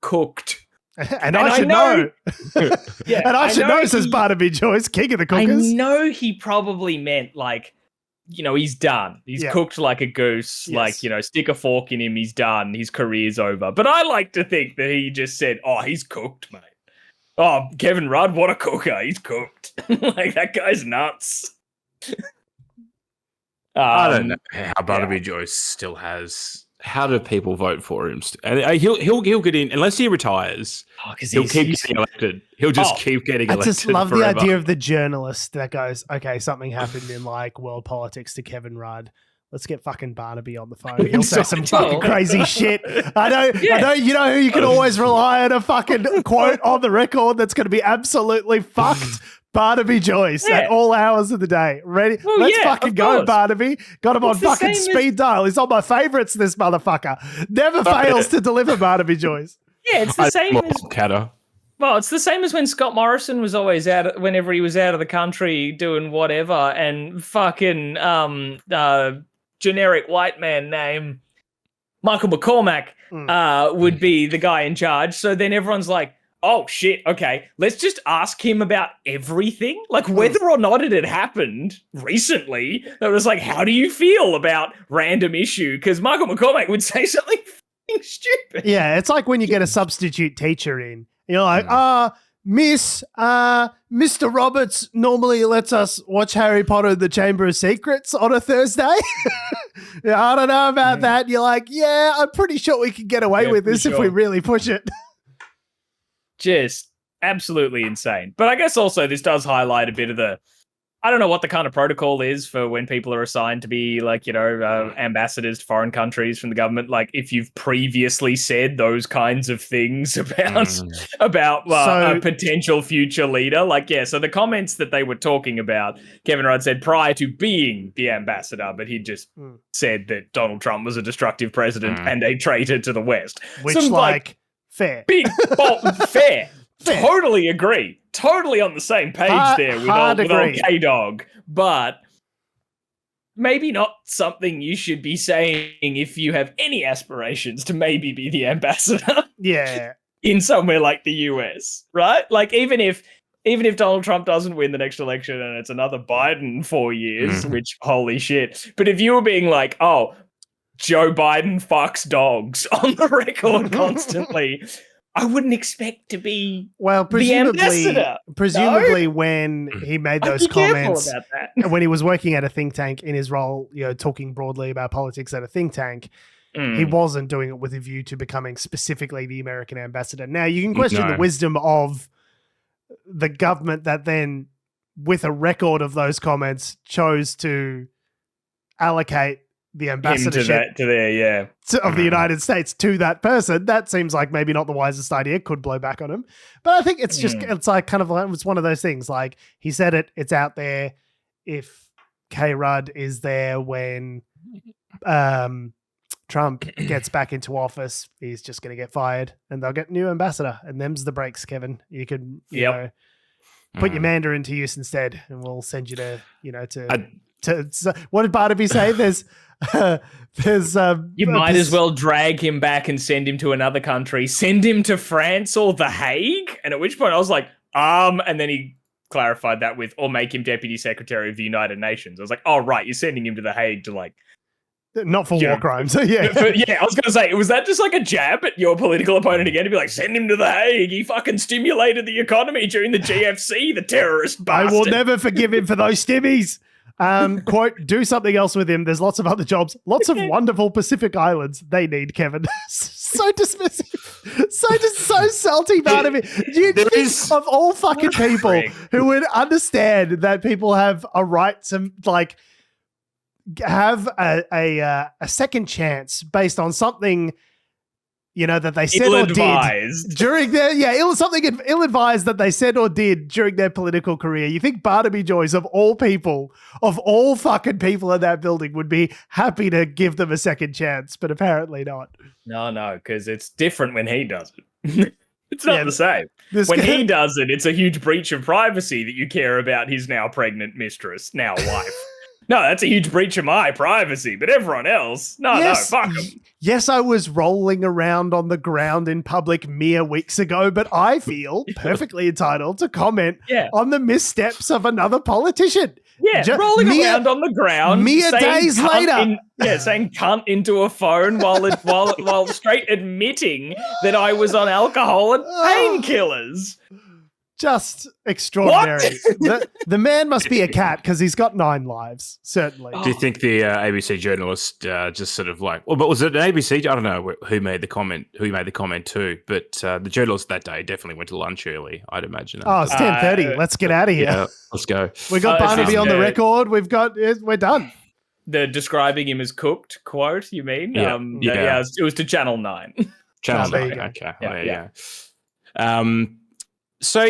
cooked. And I should know. Yeah, and I should know, says Barnaby Joyce, king of the I cookers. know he probably meant like, he's done. He's cooked like a goose. Yes. Like, stick a fork in him. He's done. His career's over. But I like to think that he just said, oh, he's cooked, mate. Oh, Kevin Rudd, what a cooker. He's cooked. Like, that guy's nuts. I don't know how Barnaby Joyce still has. How do people vote for him? And he'll get in unless he retires. He'll keep getting elected. He'll just keep getting elected. I just love forever. the idea of the journalist that goes, okay, something happened in like world politics to Kevin Rudd. Let's get fucking Barnaby on the phone. He'll say some fucking crazy shit. I know. You know who you can always rely on a fucking quote on the record that's going to be absolutely fucked. Barnaby Joyce at all hours of the day. Ready? Well, Let's fucking go, course. Barnaby. Got him on fucking speed dial. He's on my favorites, this motherfucker. Never fails to deliver, Barnaby Joyce. Yeah, it's the same as... Catter. Well, it's the same as when Scott Morrison was always whenever he was out of the country doing whatever, and fucking generic white man name Michael McCormack would be the guy in charge. So then everyone's like, oh shit, okay, let's just ask him about everything. Like whether or not it had happened recently. That was like, how do you feel about random issue? Because Michael McCormack would say something stupid. Yeah, it's like when you get a substitute teacher in. You're like, Miss, Mr. Roberts normally lets us watch Harry Potter and the Chamber of Secrets on a Thursday. Yeah, I don't know about that. You're like, yeah, I'm pretty sure we can get away with this if we really push it. Just absolutely insane. But I guess also this does highlight a bit of the, I don't know what the kind of protocol is for when people are assigned to be like, ambassadors to foreign countries from the government. Like if you've previously said those kinds of things about a potential future leader. Like, so the comments that they were talking about, Kevin Rudd said prior to being the ambassador, but he just said that Donald Trump was a destructive president and a traitor to the West. Which fair. Big, bold, fair. Totally agree. Totally on the same page there with old K-Dog. But maybe not something you should be saying if you have any aspirations to maybe be the ambassador. Yeah. In somewhere like the US, right? Like even if Donald Trump doesn't win the next election and it's another Biden 4 years, which holy shit. But if you were being like, oh, Joe Biden fucks dogs on the record constantly, I wouldn't expect to be the ambassador. Presumably when he made those comments, when he was working at a think tank in his role, talking broadly about politics at a think tank, he wasn't doing it with a view to becoming specifically the American ambassador. Now, you can question the wisdom of the government that then, with a record of those comments, chose to allocate the ambassadorship of the United States to that person. That seems like maybe not the wisest idea. Could blow back on him. But I think it's just, it's like kind of like, it's one of those things. Like he said it, it's out there. If K. Rudd is there when Trump gets back into office, he's just going to get fired and they'll get a new ambassador. And them's the breaks, Kevin. You could, put your Mandarin to use instead and we'll send you to, what did Barnaby say? You might as well drag him back and send him to another country. Send him to France or The Hague. And at which point I was like, and then he clarified that with, or make him deputy secretary of the United Nations. I was like, oh, right. You're sending him to The Hague to like, not for war crimes. So yeah. I was going to say, was that just like a jab at your political opponent again to be like, send him to The Hague? He fucking stimulated the economy during the GFC, the terrorist bastard. I will never forgive him for those stimmies. Quote, do something else with him. There's lots of other jobs, lots of wonderful Pacific Islands. They need Kevin. So dismissive. So salty about him. Do you think of all fucking people who would understand that people have a right to like have a second chance based on something, you know, that they said or did during their something ill-advised that they said or did during their political career. You think Barnaby Joyce, of all people, of all fucking people in that building, would be happy to give them a second chance, but apparently not. No, because it's different when he does it. It's not the same. When he does it, it's a huge breach of privacy that you care about his now pregnant mistress, now wife. No, that's a huge breach of my privacy, but everyone else, no, fuck them. Yes, I was rolling around on the ground in public mere weeks ago, but I feel perfectly entitled to comment on the missteps of another politician. Yeah, rolling around on the ground. Mere days later. Saying cunt into a phone while straight admitting that I was on alcohol and painkillers. Just extraordinary. The man must be a cat because he's got 9 lives, certainly. Do you think the ABC journalist just sort of like, well, but was it an ABC? I don't know who made the comment too, but the journalist that day definitely went to lunch early, I'd imagine. Oh, it's 10:30. Let's get out of here. Yeah, let's go. We got Barnaby on the record. We're done. The describing him as cooked quote, you mean? Yeah. It was to Channel 9. Channel 9, okay. So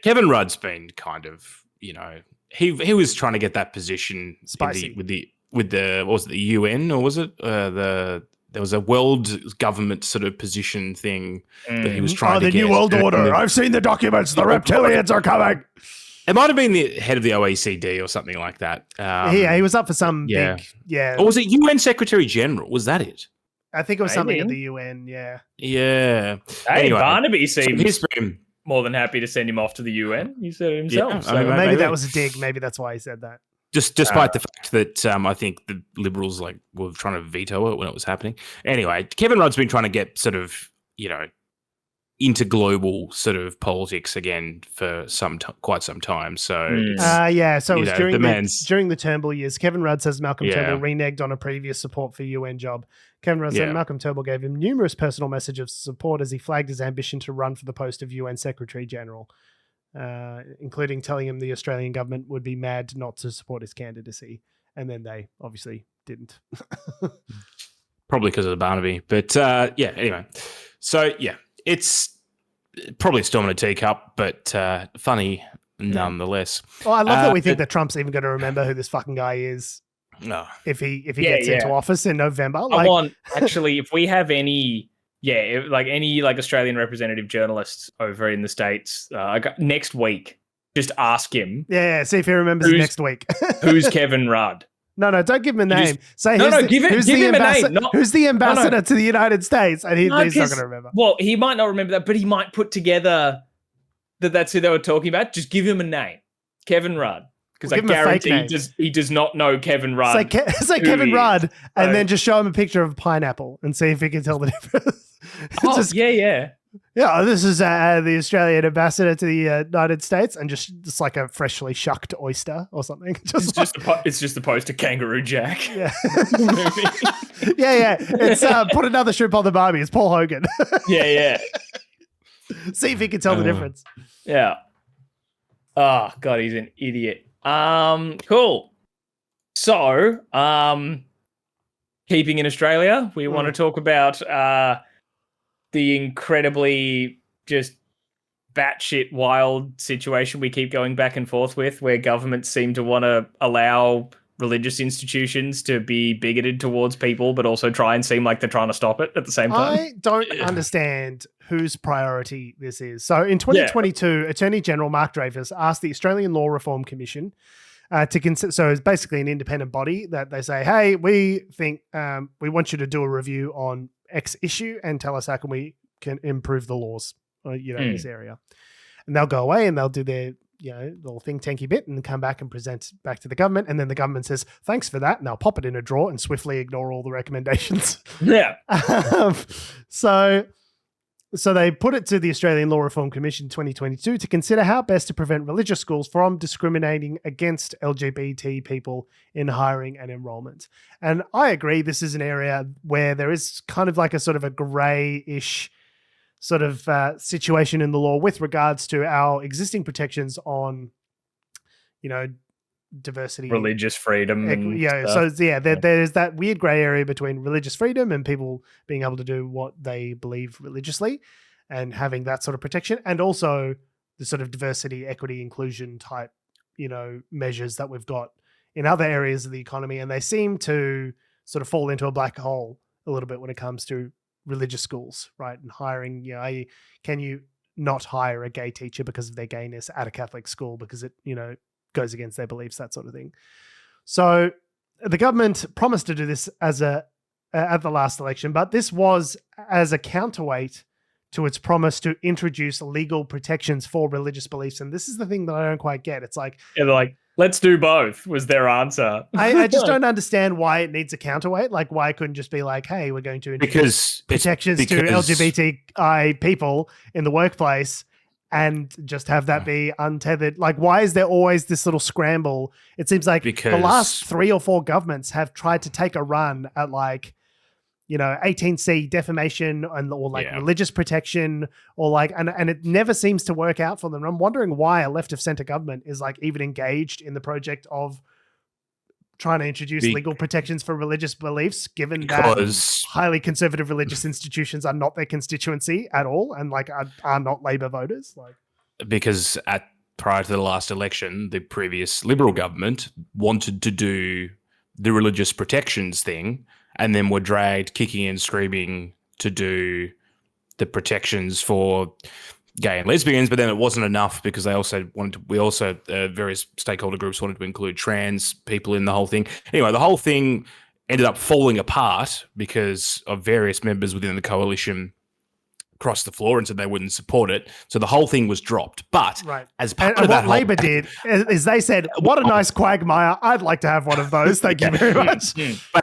Kevin Rudd's been kind of, you know, he was trying to get that position with the what was it, the UN, or was it there was a world government sort of position thing that he was trying to get. The New World Order. I've seen the documents. The reptilians are coming. It might have been the head of the OECD or something like that. He was up for some big. Or was it UN Secretary General? Was that it? I think it was something at the UN, yeah. Yeah. Hey, anyway, Barnaby seems more than happy to send him off to the UN. He said it himself. Yeah, so maybe that was a dig. Maybe that's why he said that. Despite the fact that I think the Liberals were trying to veto it when it was happening. Anyway, Kevin Rudd's been trying to get sort of, you know, into global sort of politics again for quite some time. So so it was during the Turnbull years. Kevin Rudd says Malcolm Turnbull reneged on a previous support for UN job. Kevin Rudd said Malcolm Turnbull gave him numerous personal messages of support as he flagged his ambition to run for the post of UN Secretary General, including telling him the Australian government would be mad not to support his candidacy. And then they obviously didn't. Probably because of the Barnaby. But anyway. So, it's probably a storm in a teacup, but funny nonetheless. Well, I love that we think that Trump's even going to remember who this fucking guy is. No, if he gets into office in November. If we have any Australian representative journalists over in the States next week, just ask him. Yeah, see if he remembers next week. Who's Kevin Rudd? No, don't give him a name. Say give him a name. Who's the ambassador to the United States? And he's not going to remember. Well, he might not remember that, but he might put together that's who they were talking about. Just give him a name, Kevin Rudd. Because I guarantee he does not know Kevin Rudd. Say Kevin Rudd, and then just show him a picture of a pineapple and see if he can tell the difference. Yeah, this is the Australian ambassador to the United States, and just like a freshly shucked oyster or something. It's just the poster Kangaroo Jack. Yeah. It's put another shrimp on the barbie. It's Paul Hogan. Yeah. See if he can tell the difference. Yeah. Oh God, he's an idiot. Cool. So, keeping in Australia, we want to talk about the incredibly just batshit wild situation we keep going back and forth with, where governments seem to want to allow religious institutions to be bigoted towards people, but also try and seem like they're trying to stop it at the same time. I don't understand whose priority this is. So in 2022, Attorney General Mark Dreyfus asked the Australian Law Reform Commission to consider. So it's basically an independent body that they say, hey, we think we want you to do a review on X issue and tell us how can improve the laws, in this area. And they'll go away and they'll do their little think tanky bit and come back and present back to the government. And then the government says, thanks for that. And they'll pop it in a drawer and swiftly ignore all the recommendations. Yeah. So So they put it to the Australian Law Reform Commission 2022 to consider how best to prevent religious schools from discriminating against LGBT people in hiring and enrollment. And I agree, this is an area where there is kind of like a sort of a grey-ish sort of situation in the law with regards to our existing protections on, diversity, religious freedom. There's that weird grey area between religious freedom and people being able to do what they believe religiously and having that sort of protection, and also the sort of diversity, equity, inclusion type, measures that we've got in other areas of the economy. And they seem to sort of fall into a black hole a little bit when it comes to religious schools, right? And hiring, can you not hire a gay teacher because of their gayness at a Catholic school because it, goes against their beliefs, that sort of thing. So the government promised to do this at the last election, but this was as a counterweight to its promise to introduce legal protections for religious beliefs. And this is the thing that I don't quite get. It's like, they're like, let's do both, was their answer. I just don't understand why it needs a counterweight. Like, why it couldn't just be like, hey, we're going to introduce protections to LGBTI people in the workplace and just have that be untethered. Like, why is there always this little scramble? It seems like the last 3 or 4 governments have tried to take a run at 18C defamation or religious protection or and it never seems to work out for them. And I'm wondering why a left of center government is even engaged in the project of trying to introduce legal protections for religious beliefs, given that highly conservative religious institutions are not their constituency at all and are not Labor voters. Because prior to the last election, the previous Liberal government wanted to do the religious protections thing and then were dragged kicking and screaming to do the protections for gay and lesbians, but then it wasn't enough because various stakeholder groups wanted to include trans people in the whole thing. Anyway, the whole thing ended up falling apart because of various members within the coalition crossed the floor and said they wouldn't support it. So the whole thing was dropped. But as part of that, what Labor did is they said, what a nice quagmire. I'd like to have one of those. Thank you very much.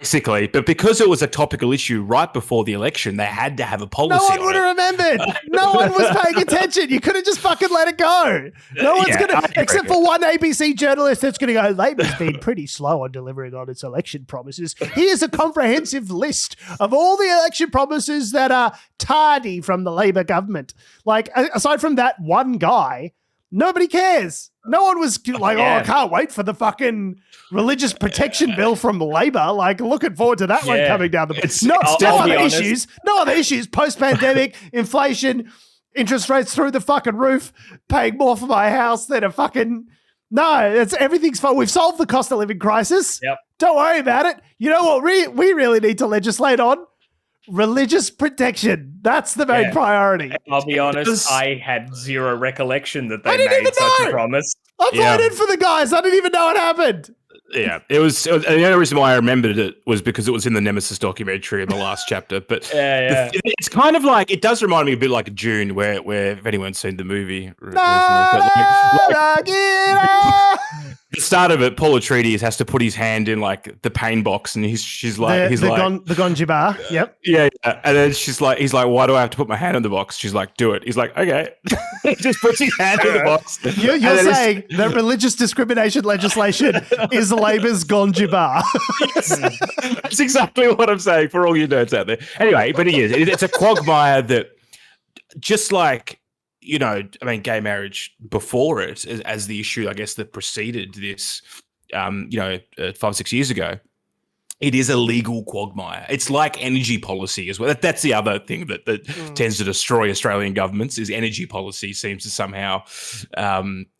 Basically. But because it was a topical issue right before the election, they had to have a policy. No one would have remembered. No one was paying attention. You could have just fucking let it go. No one's going to, except for one ABC journalist that's going to go, Labor's been pretty slow on delivering on its election promises. Here's a comprehensive list of all the election promises that are tardy from the Labor government. Aside from that one guy, nobody cares. No one was I can't wait for the fucking religious protection bill from Labor. Looking forward to that one coming down the No other issues. Post-pandemic, inflation, interest rates through the fucking roof, paying more for my house than a fucking... No, everything's fine. We've solved the cost of living crisis. Yep. Don't worry about it. You know what we really need to legislate on? Religious protection. That's the main priority. I'll be honest, I had zero recollection that they made such a promise. I voted for the guys. I didn't even know it happened. Yeah, it was the only reason why I remembered it was because it was in the Nemesis documentary in the last chapter. But it's kind of it does remind me a bit like June, where if anyone's seen the movie recently. The start of it, Paul Atreides has to put his hand in the pain box, and she's like, the Gonji bar. Yep. Yeah, and then he's like, why do I have to put my hand in the box? She's like, do it. He's like, okay. He just puts his hand in the box. You're saying that religious discrimination legislation is Labor's Gonji bar. Yes. That's exactly what I'm saying for all you nerds out there. Anyway, but it's a quagmire that just gay marriage before it as the issue, I guess, that preceded this, 5-6 years ago, it is a legal quagmire. It's like energy policy as well. That's the other thing that tends to destroy Australian governments is energy policy seems to somehow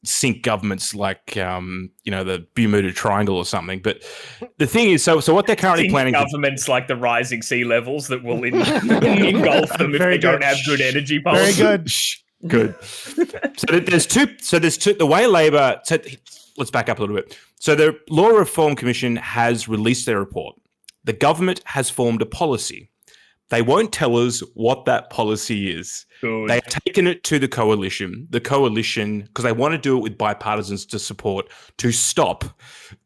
sink governments the Bermuda Triangle or something. But the thing is, so what they're currently planning... Governments like the rising sea levels that will engulf them if they don't have good energy policy. Very good. Good. There's two. The way Labor. So let's back up a little bit. So the Law Reform Commission has released their report. The government has formed a policy, They won't tell us what that policy is. Good. They've taken it to the coalition, because they want to do it with bipartisans to support, to stop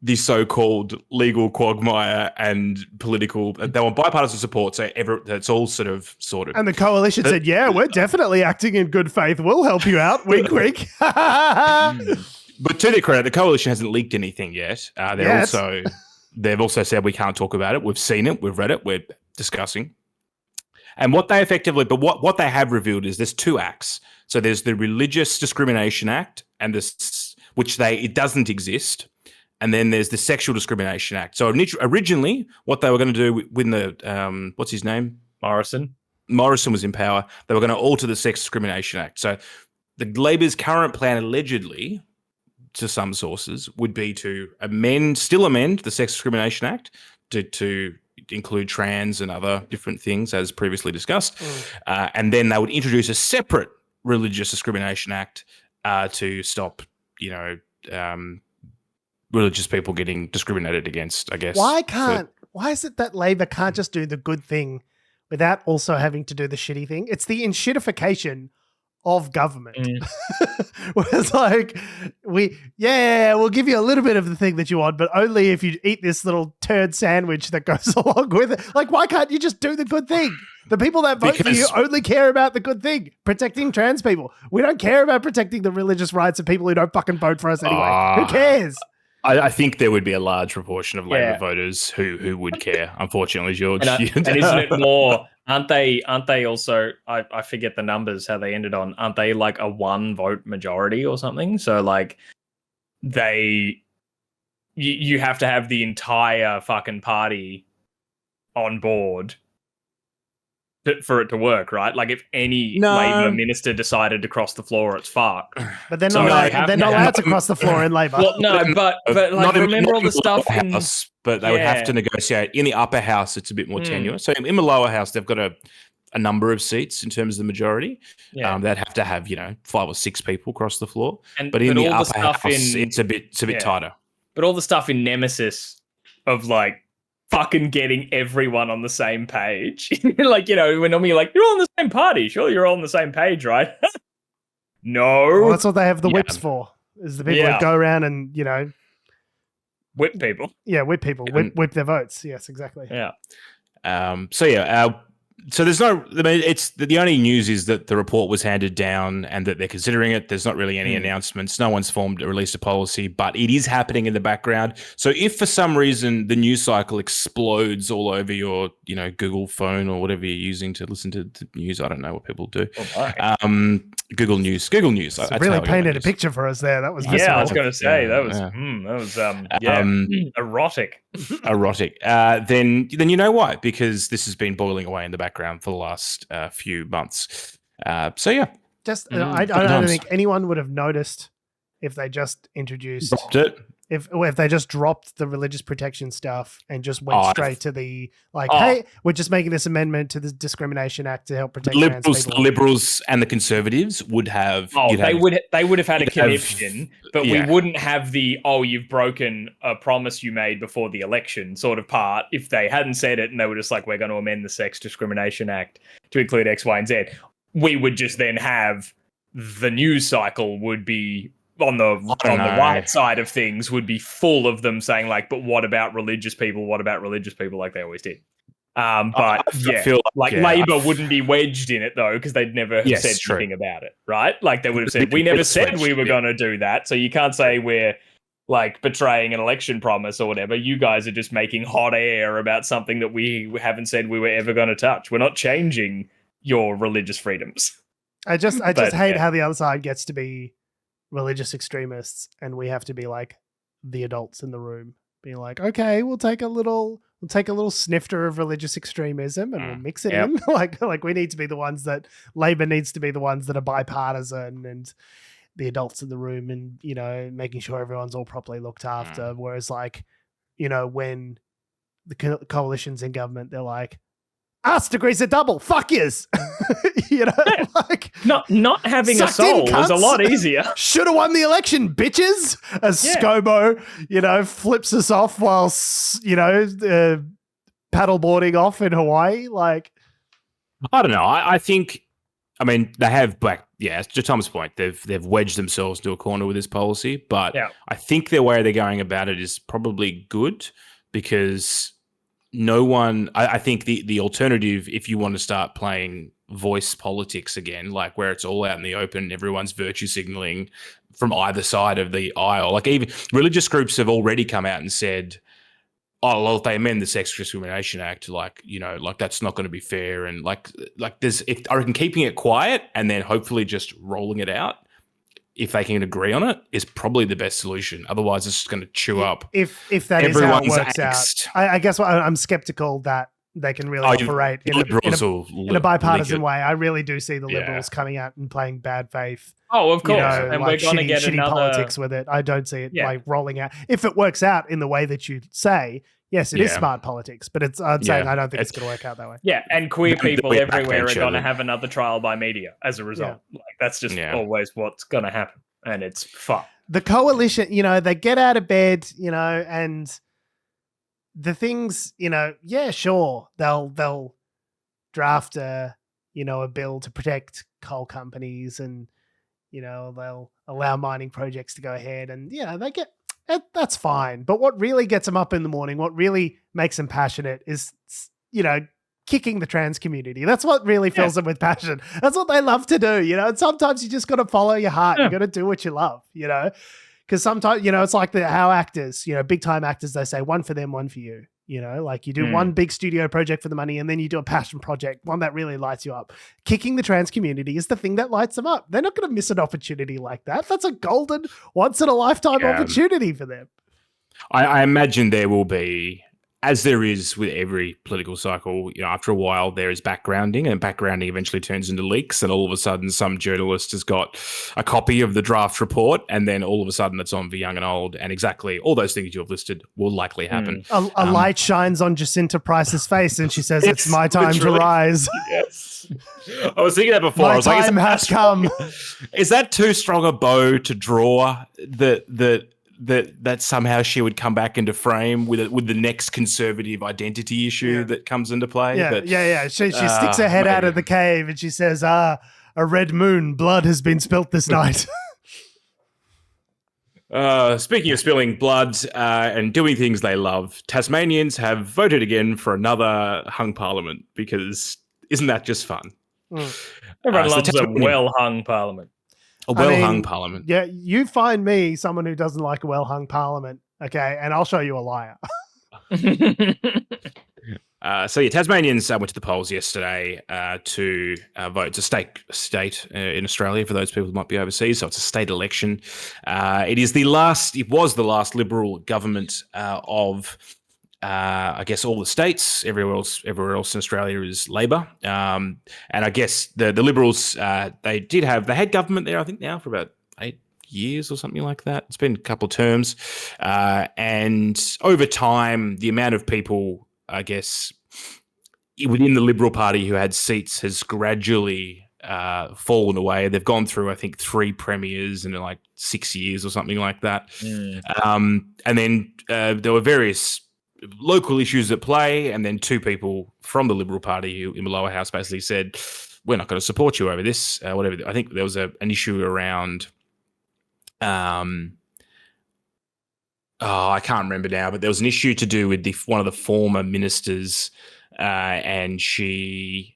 the so-called legal quagmire and political. They want bipartisan support, so that's all sort of sorted. And the coalition said, yeah, we're definitely acting in good faith. We'll help you out. Wink, wink. But to their credit, the coalition hasn't leaked anything yet. They've also said we can't talk about it. We've seen it. We've read it. We're discussing. And what they what they have revealed is there's two acts. So there's the Religious Discrimination Act, and it doesn't exist. And then there's the Sexual Discrimination Act. So originally, what they were going to do when the what's his name? Morrison was in power, they were going to alter the Sex Discrimination Act. So the Labor's current plan, allegedly, to some sources, would be to still amend the Sex Discrimination Act to include trans and other different things, as previously discussed. And then they would introduce a separate Religious Discrimination Act to stop, religious people getting discriminated against, I guess. Why is it that Labor can't just do the good thing without also having to do the shitty thing? It's the enshittification of government. Where it's like, we'll give you a little bit of the thing that you want, but only if you eat this little turd sandwich that goes along with it. Like, why can't you just do the good thing? The people that vote for you only care about the good thing, protecting trans people. We don't care about protecting the religious rights of people who don't fucking vote for us anyway. Who cares? I think there would be a large proportion of Labor voters who would care, unfortunately, George. And isn't it more, aren't they also, I forget the numbers, how they ended on, aren't they like a 1 vote majority or something? So like you have to have the entire fucking party on board for it to work, right? Like if any Labor minister decided to cross the floor, it's fucked. But they're not allowed to cross the floor in Labor. Well, no, but like remember all the stuff in House, but they would have to negotiate. In the upper house, it's a bit more tenuous. So in the lower house, they've got a number of seats in terms of the majority. They'd have to have 5 or 6 people cross the floor. But in the upper house, it's a bit tighter. But all the stuff in Nemesis of like fucking getting everyone on the same page. Like, when normally you're like, you're all on the same party. Sure, you're all on the same page, right? No. Well, that's what they have the whips for, is the people that go around and, whip people. Yeah, whip people. Whip their votes. Yes, exactly. Yeah. So there's it's the only news is that the report was handed down and that they're considering it. There's not really any announcements. No one's released a policy, but it is happening in the background. So if for some reason the news cycle explodes all over your, Google phone or whatever you're using to listen to news, I don't know what people do. Google News. It's really painted a picture for us there. That was I was going to say that was erotic. Erotic. Then you know why? Because this has been boiling away in the background for the last few months. I don't think anyone would have noticed if they just introduced dropped it. If they just dropped the religious protection stuff and just went straight to the hey, we're just making this amendment to the Discrimination Act to help protect trans people. The Liberals and the Conservatives would have. They would have had a connection, but we wouldn't have the you've broken a promise you made before the election sort of part. If they hadn't said it and they were just like, we're going to amend the Sex Discrimination Act to include X, Y, and Z, we would just then have the news cycle would be. On the right side of things would be full of them saying like, but what about religious people? What about religious people? Like they always did. But Labor wouldn't be wedged in it though, because they'd never have said anything about it, right? Like they would have said, we never said we were going to do that. So you can't say we're like betraying an election promise or whatever. You guys are just making hot air about something that we haven't said we were ever going to touch. We're not changing your religious freedoms. I just hate how the other side gets to be religious extremists and we have to be like the adults in the room being like, okay, we'll take a little snifter of religious extremism and we'll mix it in. like we need to be the ones that Labor needs to be the ones that are bipartisan and the adults in the room and, making sure everyone's all properly looked after. Whereas when the coalition's in government, they're like, us degrees are double. Fuck yous. Not having a soul was a lot easier. Should have won the election, bitches. As ScoMo, flips us off whilst, paddleboarding off in Hawaii. Like, I don't know. I think, I mean, they have to Tom's point, they've wedged themselves into a corner with this policy, but I think the way they're going about it is probably good because no one, I think the alternative, if you want to start playing voice politics again, like where it's all out in the open, everyone's virtue signaling from either side of the aisle, like even religious groups have already come out and said, oh, well, if they amend the Sex Discrimination Act, like, you know, like that's not going to be fair. And like there's, if I reckon keeping it quiet and then hopefully just rolling it out, if they can agree on it, is probably the best solution. Otherwise, it's just going to chew up. If that is how it works out, I guess I'm skeptical that they can really operate in a bipartisan way. I really do see the Liberals coming out and playing bad faith. Oh, of course, and like we're going to get shitty politics with it. I don't see it like rolling out. If it works out in the way that you say, yes, it is smart politics, but I'm saying I don't think it's going to work out that way. Yeah, and queer people everywhere are going to have another trial by media as a result. Like that's just always what's going to happen, and it's fun. The coalition, you know, they get out of bed, you know, and the things, you know, sure, they'll draft a bill to protect coal companies, and you know they'll allow mining projects to go ahead, and they get. That's fine. But what really gets them up in the morning, what really makes them passionate is, you know, kicking the trans community. That's what really fills them with passion. That's what they love to do, you know. And sometimes you just got to follow your heart. You got to do what you love, you know. Because sometimes, you know, it's like how actors, you know, big time actors, they say one for them, one for you. You know, like you do one big studio project for the money and then you do a passion project, one that really lights you up. Kicking the trans community is the thing that lights them up. They're not going to miss an opportunity like that. That's a golden, once in a lifetime opportunity for them. I imagine there will be, as there is with every political cycle, you know, after a while there is backgrounding, and backgrounding eventually turns into leaks, and all of a sudden some journalist has got a copy of the draft report, and then all of a sudden it's on for young and old, and exactly all those things you have listed will likely happen. A light shines on Jacinta Price's face, and she says, "It's my time to rise." Yes, I was thinking that before. My I was time has come. Is that too strong a bow to draw? That somehow she would come back into frame with the next conservative identity issue that comes into play. She sticks her head out of the cave and she says, a red moon, blood has been spilt this night. Speaking of spilling blood and doing things they love, Tasmanians have voted again for another hung parliament, because isn't that just fun? Everyone loves a well-hung parliament. A well-hung parliament. Yeah, you find me someone who doesn't like a well-hung parliament, okay, and I'll show you a liar. Tasmanians went to the polls yesterday to vote. It's a state in Australia for those people who might be overseas, so it's a state election. It was the last Liberal government of I guess all the states. Everywhere else in Australia is Labor, and I guess the Liberals they had government there, I think, now for about 8 years or something like that. It's been a couple of terms, and over time, the amount of people, I guess, within the Liberal Party who had seats has gradually fallen away. They've gone through, I think, 3 premiers in like 6 years or something like that, and then there were various local issues at play, and then 2 people from the Liberal Party who in the lower house basically said, we're not going to support you over this, whatever. I think there was an issue around I can't remember now, but there was an issue to do with one of the former ministers, and she'd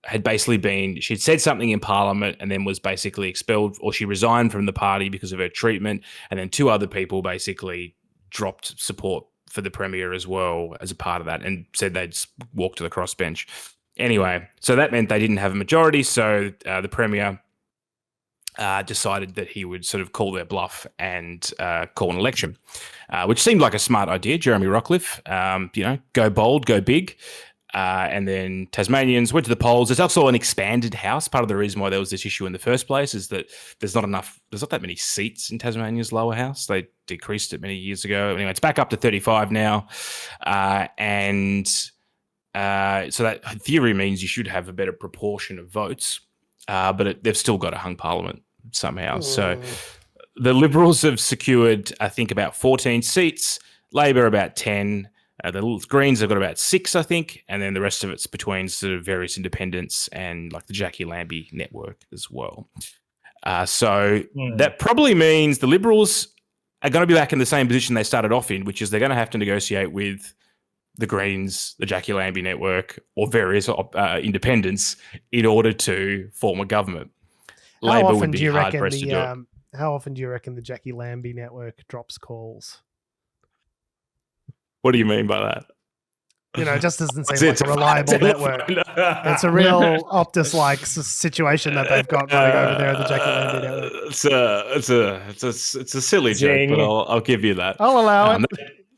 said something in Parliament and then was basically expelled, or she resigned from the party because of her treatment, and then 2 other people basically dropped support for the Premier as well as a part of that, and said they'd walk to the crossbench. Anyway, so that meant they didn't have a majority, so the Premier decided that he would sort of call their bluff and call an election, which seemed like a smart idea. Jeremy Rockcliffe, go bold, go big. And then Tasmanians went to the polls. There's also an expanded House. Part of the reason why there was this issue in the first place is that there's not that many seats in Tasmania's lower house. They decreased it many years ago. Anyway, it's back up to 35 now. So that in theory means you should have a better proportion of votes, but they've still got a hung parliament somehow. So the Liberals have secured, I think, about 14 seats, Labor about 10, The Greens have got about 6, I think, and then the rest of it's between sort of various independents and like the Jackie Lambie network as well. So that probably means the Liberals are going to be back in the same position they started off in, which is they're going to have to negotiate with the Greens, the Jackie Lambie network, or various independents in order to form a government. Labor would be hard pressed to do it. How often do you reckon the Jackie Lambie network drops calls? What do you mean by that? You know, it just doesn't seem like a reliable network. It's a real Optus-like situation that they've got running over there at the Jackie Lambie network. It's a silly joke, but I'll give you that. I'll allow it.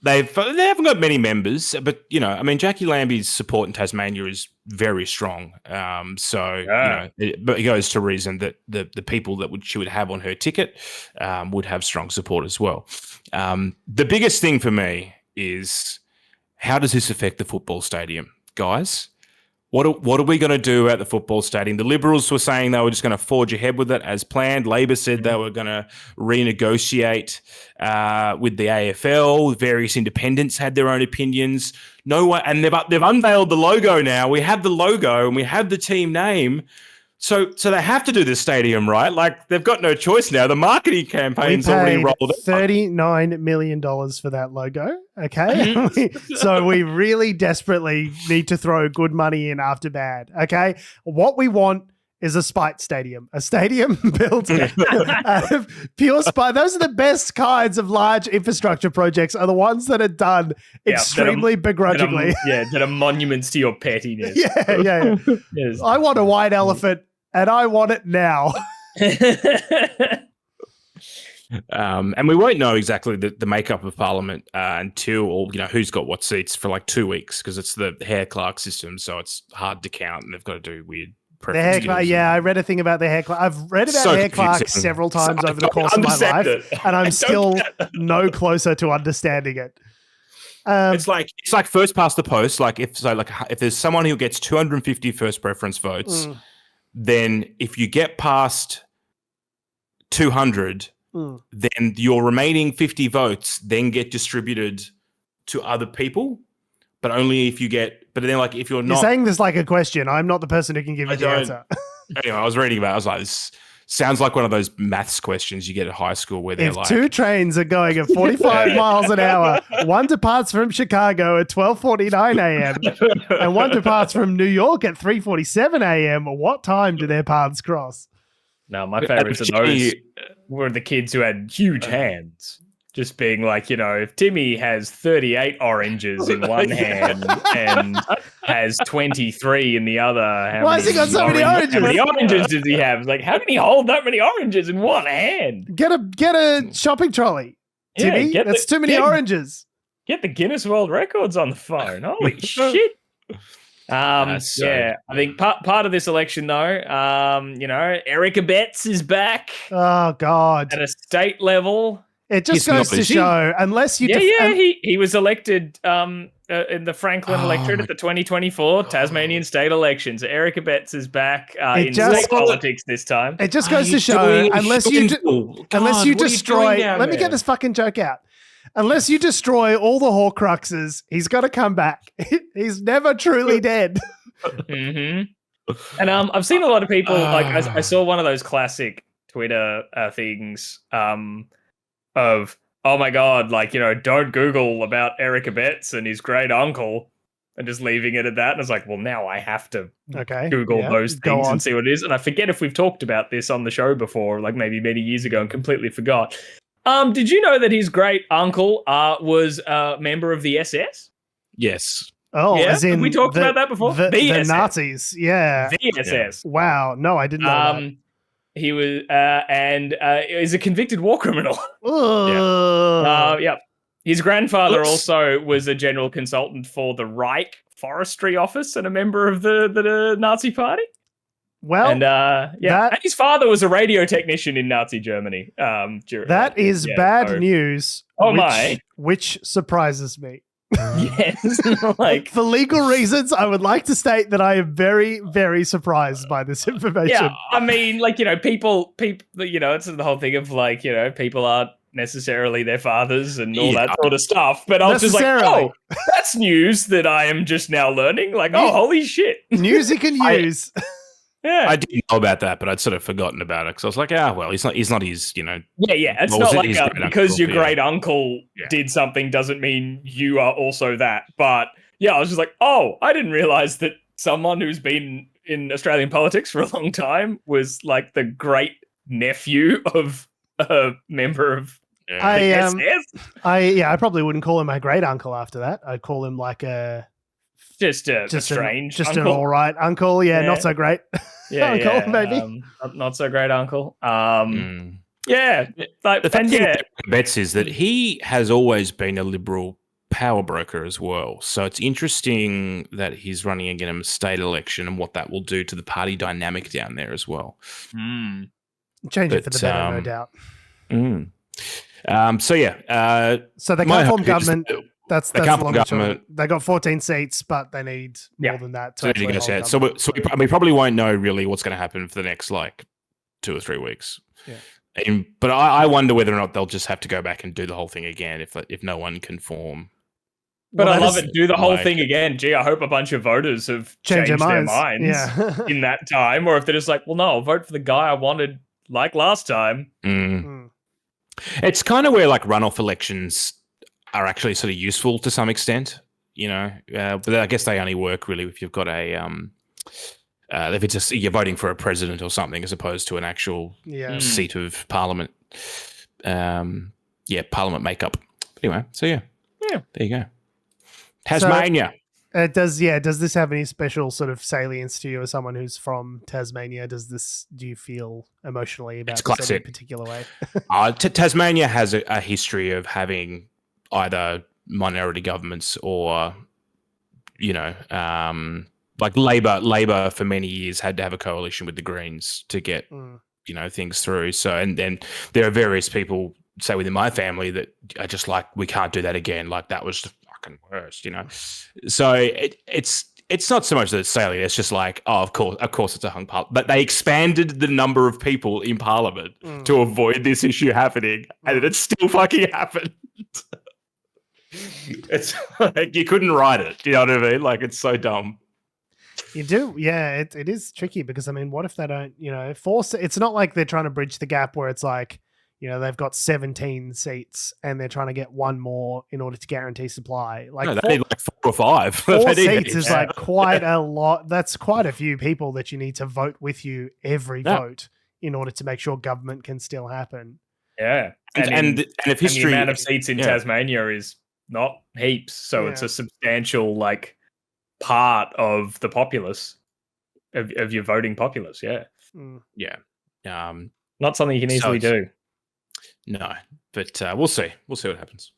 They haven't got many members, but you know, I mean, Jackie Lambie's support in Tasmania is very strong. You know, but it goes to reason that the people that she would have on her ticket would have strong support as well. The biggest thing for me is, how does this affect the football stadium, guys? What are we going to do at the football stadium? The Liberals were saying they were just going to forge ahead with it as planned. Labor said they were going to renegotiate with the AFL. Various independents had their own opinions. No one, and they've unveiled the logo now. We have the logo and we have the team name. So they have to do the stadium, right? Like, they've got no choice now. The marketing campaign's already rolled out. $39 million for that logo, okay? So we really desperately need to throw good money in after bad, okay? What we want is a spite stadium. A stadium built out of pure spite. Those are the best kinds of large infrastructure projects, are the ones that are done extremely begrudgingly. That are monuments to your pettiness. Yeah. Yes. I want a white elephant, and I want it now. And we won't know exactly the makeup of Parliament until, or you know, who's got what seats for like 2 weeks, because it's the Hare-Clark system, so it's hard to count, and they've got to do weird preference. I read a thing about the Hare-Clark. I've read about Hare-Clark several times over the course of my life, and I'm still no closer to understanding it. It's like first past the post. Like if there's someone who gets 250 first preference votes, then if you get past 200, then your remaining 50 votes then get distributed to other people, but only if you get. But then, like, if you're not, you're saying this like a question. I'm not the person who can give you the answer. Anyway, I was reading about it. I was like, this sounds like one of those maths questions you get at high school where they're if two trains are going at 45 miles an hour, one departs from Chicago at 12:49 a.m. and one departs from New York at 3:47 a.m., what time do their paths cross? No, my favorites of those were the kids who had huge hands. Just being like, you know, if Timmy has 38 oranges in one hand and has 23 in the other, why has he got so many oranges? How many oranges does he have? Like, how can he hold that many oranges in one hand? Get a shopping trolley, Timmy. That's too many oranges. Get the Guinness World Records on the phone. Holy shit. I think part of this election, though, you know, Eric Abetz is back. Oh, God. At a state level. It just goes to show, unless you... he was elected in the Franklin electorate at the 2024 Tasmanian state elections. Eric Abetz is back in state politics this time. It just goes to show, unless you destroy... Let me get this fucking joke out. Unless you destroy all the Horcruxes, he's got to come back. He's never truly dead. Mm-hmm. And I've seen a lot of people, like, I saw one of those classic Twitter things of, oh my God, like, you know, don't Google about Eric Abetz and his great uncle, and just leaving it at that. And I was like, well, now I have to Google those things and see what it is. And I forget if we've talked about this on the show before, like maybe many years ago, and completely forgot. Did you know that his great uncle was a member of the SS? Yes. Oh, yeah? as in we talked about that before? The Nazis, yeah. The SS. Wow, no, I didn't know that. He was, and is a convicted war criminal. His grandfather also was a general consultant for the Reich Forestry Office and a member of the Nazi Party. Well, and and his father was a radio technician in Nazi Germany. That is bad news. Which surprises me. Yes, like for legal reasons, I would like to state that I am very, very surprised by this information. Yeah, I mean, like, you know, people, you know, it's the whole thing of like, you know, people aren't necessarily their fathers and all that sort of stuff. But I was just like, oh, that's news that I am just now learning. Like, oh, holy shit. News you can use. Yeah. I didn't know about that, but I'd sort of forgotten about it because I was like, well, he's not his, Yeah. It's not like because your great uncle did something doesn't mean you are also that. But yeah, I was just like, oh, I didn't realize that someone who's been in Australian politics for a long time was like the great nephew of a member of I probably wouldn't call him my great uncle after that. I'd call him like just strange just uncle. an all right uncle. Yeah, not so great. Uncle, maybe. Not so great uncle. Yeah. Like, the thing Betts is that he has always been a Liberal power broker as well. So it's interesting that he's running again in a state election and what that will do to the party dynamic down there as well. Change it for the better, no doubt. So they can't form government. That's government. They got 14 seats, but they need more than that. So we probably won't know really what's going to happen for the next 2 or 3 weeks. Yeah. But I wonder whether or not they'll just have to go back and do the whole thing again if no one can form. But I love it. Do the whole thing again. Gee, I hope a bunch of voters have changed their minds in that time. Or if they're just like, well, no, I'll vote for the guy I wanted like last time. It's kind of where runoff elections are actually sort of useful to some extent, but I guess they only work really if you've got if it's you're voting for a president or something as opposed to an actual seat of parliament. Parliament makeup. But anyway, there you go. Tasmania. So, does this have any special sort of salience to you as someone who's from Tasmania? Do you feel emotionally about this in a particular way? Tasmania has a history of having either minority governments or, Labor for many years had to have a coalition with the Greens to get, things through. So, and then there are various people, say within my family, that are just like, we can't do that again. Like that was the fucking worst, So it's not so much that it's salient. It's just like, oh, of course it's a hung parliament. But they expanded the number of people in parliament to avoid this issue happening, and it still fucking happened. It's like you couldn't write it. You know what I mean? Like it's so dumb. You do, yeah. It is tricky because what if they don't, force it? It's not like they're trying to bridge the gap where it's like, they've got 17 seats and they're trying to get one more in order to guarantee supply. They need 4 or 5. 4 seats is quite a lot. That's quite a few people that you need to vote with you every vote in order to make sure government can still happen. Yeah, and if history, the amount of seats in Tasmania is not heaps, so it's a substantial part of the populace of your voting populace. Not something you can easily do. No, but we'll see what happens.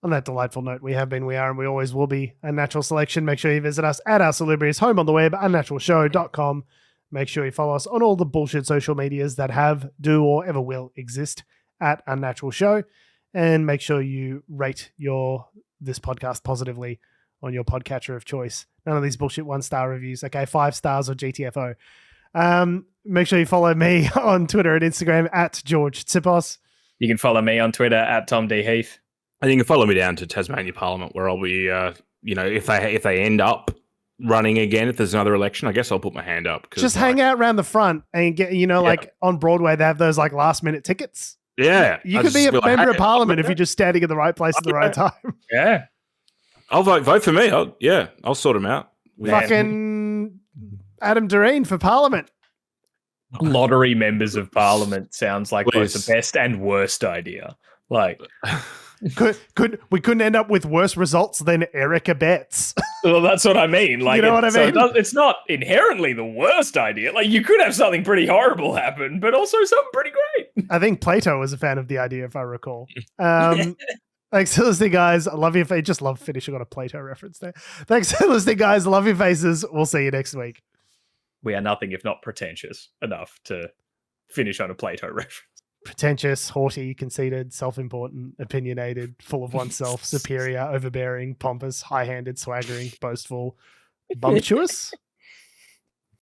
On that delightful note, we have been, we are, and we always will be Unnatural Selection. Make sure you visit us at our Salubrious home on the web, unnaturalshow.com. Make sure you follow us on all the bullshit social medias that have, do, or ever will exist at Unnatural Show. And make sure you rate this podcast positively on your podcatcher of choice. None of these bullshit 1-star reviews. Okay, 5 stars or GTFO. Make sure you follow me on Twitter and Instagram at George Tsipos. You can follow me on Twitter at Tom D. Heath. And you can follow me down to Tasmania Parliament, where I'll be, if they end up running again, if there's another election, I guess I'll put my hand up. Just hang out around the front and get, on Broadway, they have those last minute tickets. Yeah. You could be a member of Parliament if you're just standing in the right place at the right time. Yeah. I'll vote for me. I'll sort them out. Fucking Adam Doreen for Parliament. Lottery members of Parliament sounds like both the best and worst idea. We couldn't end up with worse results than Erica Betts. Well, that's what I mean. You know what I mean? It's not inherently the worst idea. You could have something pretty horrible happen, but also something pretty great. I think Plato was a fan of the idea, if I recall. Thanks for listening, guys. I love your face. Just love finishing on a Plato reference there. Thanks for listening, guys. I love your faces. We'll see you next week. We are nothing if not pretentious enough to finish on a Plato reference. Pretentious, haughty, conceited, self-important, opinionated, full of oneself, superior, overbearing, pompous, high-handed, swaggering, boastful, bumptuous.